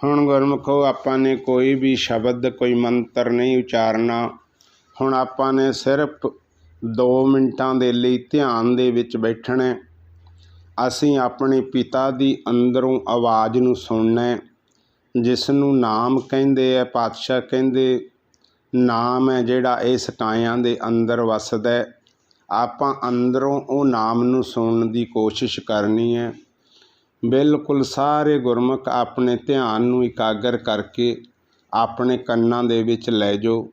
ਹੁਣ ਗੁਰਮੁਖੋ ਆਪਾਂ ਨੇ ਕੋਈ ਵੀ ਸ਼ਬਦ ਕੋਈ ਮੰਤਰ ਨਹੀਂ ਉਚਾਰਨਾ। ਹੁਣ ਆਪਾਂ ਨੇ ਸਿਰਫ 2 ਮਿੰਟਾਂ ਦੇ ਲਈ ਧਿਆਨ ਦੇ ਵਿੱਚ ਬੈਠਣਾ। ਅਸੀਂ ਆਪਣੇ ਪਿਤਾ ਦੀ ਅੰਦਰੋਂ ਆਵਾਜ਼ ਨੂੰ ਸੁਣਨਾ, ਜਿਸ ਨੂੰ ਨਾਮ ਕਹਿੰਦੇ ਆ। ਪਾਤਸ਼ਾਹ ਕਹਿੰਦੇ ਨਾਮ ਹੈ ਜਿਹੜਾ ਇਹ ਸਟਾਇਆਂ ਦੇ ਅੰਦਰ ਵੱਸਦਾ। ਆਪਾਂ ਅੰਦਰੋਂ ਉਹ ਨਾਮ ਨੂੰ ਸੁਣਨ ਦੀ ਕੋਸ਼ਿਸ਼ ਕਰਨੀ ਹੈ। ਬਿਲਕੁਲ ਸਾਰੇ ਗੁਰਮੁਖ ਆਪਣੇ ਧਿਆਨ ਨੂੰ ਇਕਾਗਰ ਕਰਕੇ ਆਪਣੇ ਕੰਨਾਂ ਦੇ ਵਿੱਚ ਲੈ ਜਾਓ।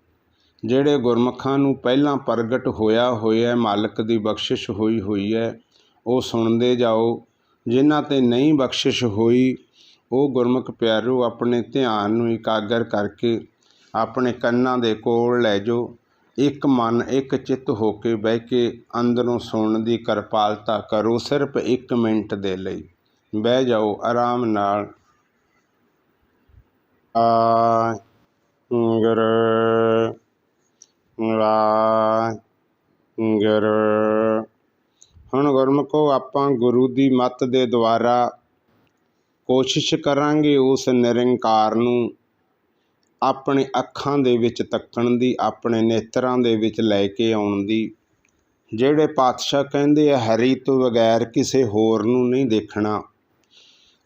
ਜਿਹੜੇ ਗੁਰਮੁਖਾਂ ਨੂੰ ਪਹਿਲਾਂ ਪ੍ਰਗਟ ਹੋਇਆ ਮਾਲਕ ਦੀ ਬਖਸ਼ਿਸ਼ ਹੋਈ ਹੈ, ਉਹ ਸੁਣਦੇ ਜਾਓ। ਜਿਨ੍ਹਾਂ 'ਤੇ ਨਹੀਂ ਬਖਸ਼ਿਸ਼ ਹੋਈ, ਉਹ ਗੁਰਮੁਖ ਪਿਆਰੋ ਆਪਣੇ ਧਿਆਨ ਨੂੰ ਇਕਾਗਰ ਕਰਕੇ ਆਪਣੇ ਕੰਨਾਂ ਦੇ ਕੋਲ ਲੈ ਜਾਓ। ਇੱਕ ਮਨ ਇੱਕ ਚਿੱਤ ਹੋ ਕੇ ਬਹਿ ਕੇ ਅੰਦਰੋਂ ਸੁਣਨ ਦੀ ਕਿਰਪਾਲਤਾ ਕਰੋ। ਸਿਰਫ 1 ਮਿੰਟ ਦੇ ਲਈ ਬਹਿ ਜਾਓ ਆਰਾਮ ਨਾਲ। ਵਾਹਿਗੁਰੂ। ਹੁਣ ਗੁਰਮੁਖੋ ਆਪਾਂ ਗੁਰੂ ਦੀ ਮੱਤ ਦੇ ਦੁਆਰਾ ਕੋਸ਼ਿਸ਼ ਕਰਾਂਗੇ ਉਸ ਨਿਰੰਕਾਰ ਨੂੰ ਆਪਣੇ ਅੱਖਾਂ ਦੇ ਵਿੱਚ ਤੱਕਣ ਦੀ, ਆਪਣੇ ਨੇਤਰਾਂ ਦੇ ਵਿੱਚ ਲੈ ਕੇ ਆਉਣ ਦੀ। ਜਿਹੜੇ ਪਾਤਸ਼ਾਹ ਕਹਿੰਦੇ ਆ ਹਰੀ ਤੋਂ ਬਗੈਰ ਕਿਸੇ ਹੋਰ ਨੂੰ ਨਹੀਂ ਦੇਖਣਾ,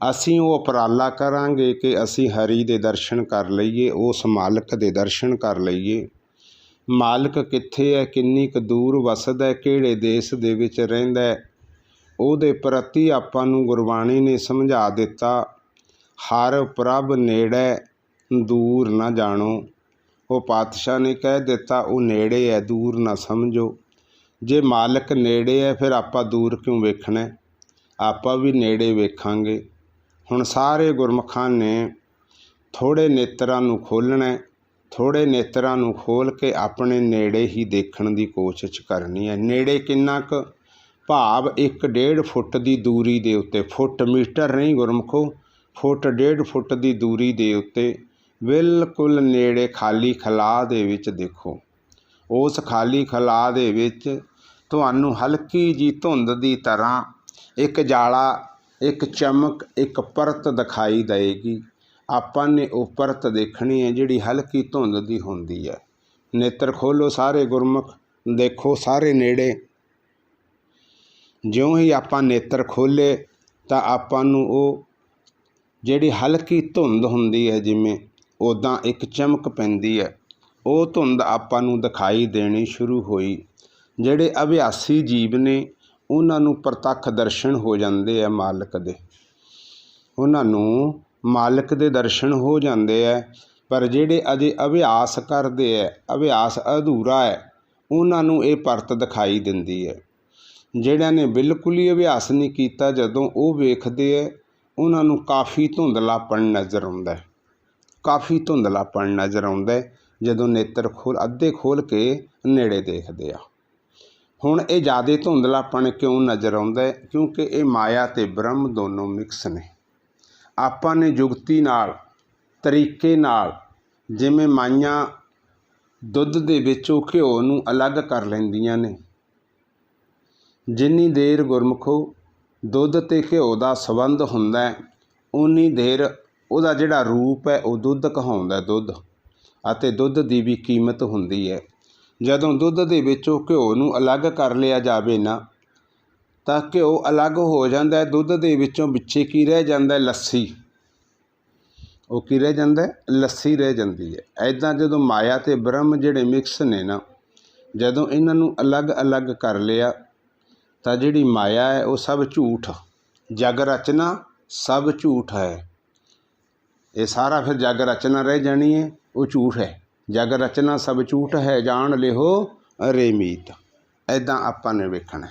ਅਸੀਂ ਉਹ ਉਪਰਾਲਾ ਕਰਾਂਗੇ ਕਿ ਅਸੀਂ ਹਰੀ ਦੇ ਦਰਸ਼ਨ ਕਰ ਲਈਏ, ਉਸ ਮਾਲਕ ਦੇ ਦਰਸ਼ਨ ਕਰ ਲਈਏ। ਮਾਲਕ ਕਿੱਥੇ ਹੈ, ਕਿੰਨੀ ਕੁ ਦੂਰ ਵਸਦਾ, ਕਿਹੜੇ ਦੇਸ਼ ਦੇ ਵਿੱਚ ਰਹਿੰਦਾ, ਉਹਦੇ ਪ੍ਰਤੀ ਆਪਾਂ ਨੂੰ ਗੁਰਬਾਣੀ ਨੇ ਸਮਝਾ ਦਿੱਤਾ। ਹਰ ਪ੍ਰਭ ਨੇੜੇ ਦੂਰ ਨਾ ਜਾਣੋ। ਉਹ ਪਾਤਸ਼ਾਹ ਨੇ ਕਹਿ ਦਿੱਤਾ ਉਹ ਨੇੜੇ ਹੈ, ਦੂਰ ਨਾ ਸਮਝੋ। ਜੇ ਮਾਲਕ ਨੇੜੇ ਹੈ ਫਿਰ ਆਪਾਂ ਦੂਰ ਕਿਉਂ ਵੇਖਣਾ, ਆਪਾਂ ਵੀ ਨੇੜੇ ਵੇਖਾਂਗੇ। ਹੁਣ ਸਾਰੇ ਗੁਰਮੁਖਾਂ ਨੇ ਥੋੜ੍ਹੇ ਨੇਤਰਾਂ ਨੂੰ ਖੋਲ੍ਹਣਾ, ਥੋੜ੍ਹੇ ਨੇਤਰਾਂ ਨੂੰ ਖੋਲ੍ਹ ਕੇ ਆਪਣੇ ਨੇੜੇ ਹੀ ਦੇਖਣ ਦੀ ਕੋਸ਼ਿਸ਼ ਕਰਨੀ ਹੈ। ਨੇੜੇ ਕਿੰਨਾ ਕੁ, ਭਾਵ 1-1.5 ਫੁੱਟ ਦੀ ਦੂਰੀ ਦੇ ਉੱਤੇ, ਫੁੱਟ ਮੀਟਰ ਨਹੀਂ ਗੁਰਮੁਖੋ, ਫੁੱਟ 1.5 ਫੁੱਟ ਦੀ ਦੂਰੀ ਦੇ ਉੱਤੇ ਬਿਲਕੁਲ ਨੇੜੇ ਖਾਲੀ ਖਲਾਅ ਦੇ ਵਿੱਚ ਦੇਖੋ। ਉਸ ਖਾਲੀ ਖਲਾਅ ਦੇ ਵਿੱਚ ਤੁਹਾਨੂੰ ਹਲਕੀ ਜੀ ਧੁੰਦ ਦੀ ਤਰ੍ਹਾਂ ਇੱਕ ਜਾਲਾ, ਇੱਕ ਚਮਕ, ਇੱਕ ਪਰਤ ਦਿਖਾਈ ਦੇਵੇਗੀ। ਆਪਾਂ ਨੇ ਉਹ ਪਰਤ ਦੇਖਣੀ ਹੈ ਜਿਹੜੀ ਹਲਕੀ ਧੁੰਦ ਦੀ ਹੁੰਦੀ ਹੈ। ਨੇਤਰ ਖੋਲ੍ਹੋ ਸਾਰੇ ਗੁਰਮੁਖ, ਦੇਖੋ ਸਾਰੇ ਨੇੜੇ। ਜਿਉਂ ਹੀ ਆਪਾਂ ਨੇਤਰ ਖੋਲ੍ਹੇ ਤਾਂ ਆਪਾਂ ਨੂੰ ਉਹ ਜਿਹੜੀ ਹਲਕੀ ਧੁੰਦ ਹੁੰਦੀ ਹੈ, ਜਿਵੇਂ ਉੱਦਾਂ ਇੱਕ ਚਮਕ ਪੈਂਦੀ ਹੈ, ਉਹ ਧੁੰਦ ਆਪਾਂ ਨੂੰ ਦਿਖਾਈ ਦੇਣੀ ਸ਼ੁਰੂ ਹੋਈ। ਜਿਹੜੇ ਅਭਿਆਸੀ ਜੀਵ ਨੇ ਉਹਨਾਂ ਨੂੰ ਪ੍ਰਤੱਖ ਦਰਸ਼ਨ ਹੋ ਜਾਂਦੇ ਆ ਮਾਲਕ ਦੇ, ਉਹਨਾਂ ਨੂੰ ਮਾਲਕ ਦੇ ਦਰਸ਼ਨ ਹੋ ਜਾਂਦੇ ਹੈ। ਪਰ ਜਿਹੜੇ ਅਜੇ ਅਭਿਆਸ ਕਰਦੇ ਹੈ, ਅਭਿਆਸ ਅਧੂਰਾ ਹੈ, ਉਹਨਾਂ ਨੂੰ ਇਹ ਪਰਤ ਦਿਖਾਈ ਦਿੰਦੀ ਹੈ। ਜਿਹੜਿਆਂ ਨੇ ਬਿਲਕੁਲ ਹੀ ਅਭਿਆਸ ਨਹੀਂ ਕੀਤਾ, ਜਦੋਂ ਉਹ ਵੇਖਦੇ ਹੈ ਉਹਨਾਂ ਨੂੰ ਕਾਫੀ ਧੁੰਦਲਾਪਣ ਨਜ਼ਰ ਆਉਂਦਾ ਹੈ, ਕਾਫੀ ਧੁੰਦਲਾਪਣ ਨਜ਼ਰ ਆਉਂਦਾ ਹੈ ਜਦੋਂ ਨੇਤਰ ਅੱਧੇ ਖੋਲ੍ਹ ਕੇ ਨੇੜੇ ਦੇਖਦੇ ਆ। ਹੁਣ ਇਹ ਜ਼ਿਆਦਾ ਧੁੰਦਲਾਪਣ ਕਿਉਂ ਨਜ਼ਰ ਆਉਂਦਾ ਹੈ? ਕਿਉਂਕਿ ਇਹ ਮਾਇਆ ਅਤੇ ਬ੍ਰਹਮ ਦੋਨੋਂ ਮਿਕਸ ਨੇ। ਆਪਾਂ ਨੇ ਜੁਗਤੀ ਨਾਲ, ਤਰੀਕੇ ਨਾਲ, ਜਿਵੇਂ ਮਾਈਆਂ ਦੁੱਧ ਦੇ ਵਿੱਚੋਂ ਘਿਓ ਨੂੰ ਅਲੱਗ ਕਰ ਲੈਂਦੀਆਂ ਨੇ, ਜਿੰਨੀ ਦੇਰ ਗੁਰਮੁਖੋ ਦੁੱਧ ਅਤੇ ਘਿਓ ਦਾ ਸੰਬੰਧ ਹੁੰਦਾ ਉਨੀ ਦੇਰ ਉਹਦਾ ਜਿਹੜਾ ਰੂਪ ਹੈ ਉਹ ਦੁੱਧ ਕਹਾਉਂਦਾ। ਦੁੱਧ ਅਤੇ ਦੁੱਧ ਦੀ ਵੀ ਕੀਮਤ ਹੁੰਦੀ ਹੈ। ਜਦੋਂ ਦੁੱਧ ਦੇ ਵਿੱਚੋਂ ਘਿਓ ਨੂੰ ਅਲੱਗ ਕਰ ਲਿਆ ਜਾਵੇ ਨਾ, ਤਾਂ ਘਿਓ ਅਲੱਗ ਹੋ ਜਾਂਦਾ, ਦੁੱਧ ਦੇ ਵਿੱਚੋਂ ਵਿੱਚੇ ਕੀ ਰਹਿ ਜਾਂਦਾ, ਲੱਸੀ। ਉਹ ਕੀ ਰਹਿ ਜਾਂਦਾ, ਲੱਸੀ ਰਹਿ ਜਾਂਦੀ ਹੈ। ਇੱਦਾਂ ਜਦੋਂ ਮਾਇਆ ਅਤੇ ਬ੍ਰਹਮ ਜਿਹੜੇ ਮਿਕਸ ਨੇ ਨਾ, ਜਦੋਂ ਇਹਨਾਂ ਨੂੰ ਅਲੱਗ-ਅਲੱਗ ਕਰ ਲਿਆ ਤਾਂ ਜਿਹੜੀ ਮਾਇਆ ਹੈ ਉਹ ਸਭ ਝੂਠ, ਜਗ ਰਚਨਾ ਸਭ ਝੂਠ ਹੈ। ਇਹ ਸਾਰਾ ਫਿਰ ਜਗ ਰਚਨਾ ਰਹਿ ਜਾਣੀ ਹੈ, ਉਹ ਝੂਠ ਹੈ। ਜਗ ਰਚਨਾ ਸਭ ਝੂਠ ਹੈ, ਜਾਣ ਲਿਓ ਰੇ ਮੀਤ। ਇੱਦਾਂ ਆਪਾਂ ਨੇ ਵੇਖਣਾ,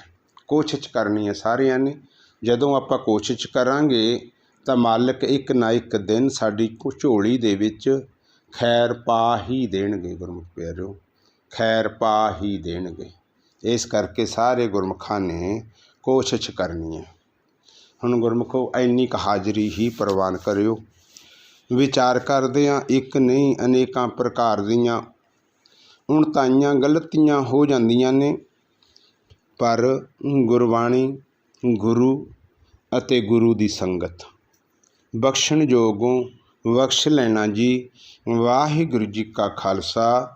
ਕੋਸ਼ਿਸ਼ ਕਰਨੀ ਹੈ ਸਾਰਿਆਂ ਨੇ। ਜਦੋਂ ਆਪਾਂ ਕੋਸ਼ਿਸ਼ ਕਰਾਂਗੇ ਤਾਂ ਮਾਲਕ ਇੱਕ ਨਾ ਇੱਕ ਦਿਨ ਸਾਡੀ ਝੋਲੀ ਦੇ ਵਿੱਚ ਖੈਰ ਪਾ ਹੀ ਦੇਣਗੇ। ਗੁਰਮੁਖ ਪਿਆਰਿਓ, ਖੈਰ ਪਾ ਹੀ ਦੇਣਗੇ। ਇਸ ਕਰਕੇ ਸਾਰੇ ਗੁਰਮੁਖਾਂ ਨੇ ਕੋਸ਼ਿਸ਼ ਕਰਨੀ ਹੈ। ਹੁਣ ਗੁਰਮੁਖੋ ਇੰਨੀ ਕੁ ਹਾਜ਼ਰੀ ਹੀ ਪ੍ਰਵਾਨ ਕਰਿਓ। ਵਿਚਾਰ ਕਰਦੇ ਹਾਂ, ਇੱਕ ਨਹੀਂ ਅਨੇਕਾਂ ਪ੍ਰਕਾਰ ਦੀਆਂ ਉਣਤਾਈਆਂ ਗਲਤੀਆਂ ਹੋ ਜਾਂਦੀਆਂ ਨੇ, ਪਰ ਗੁਰਬਾਣੀ, ਗੁਰੂ ਅਤੇ ਗੁਰੂ ਦੀ ਸੰਗਤ ਬਖਸ਼ਣ ਯੋਗੋਂ ਬਖਸ਼ ਲੈਣਾ ਜੀ। ਵਾਹਿਗੁਰੂ ਜੀ ਕਾ ਖਾਲਸਾ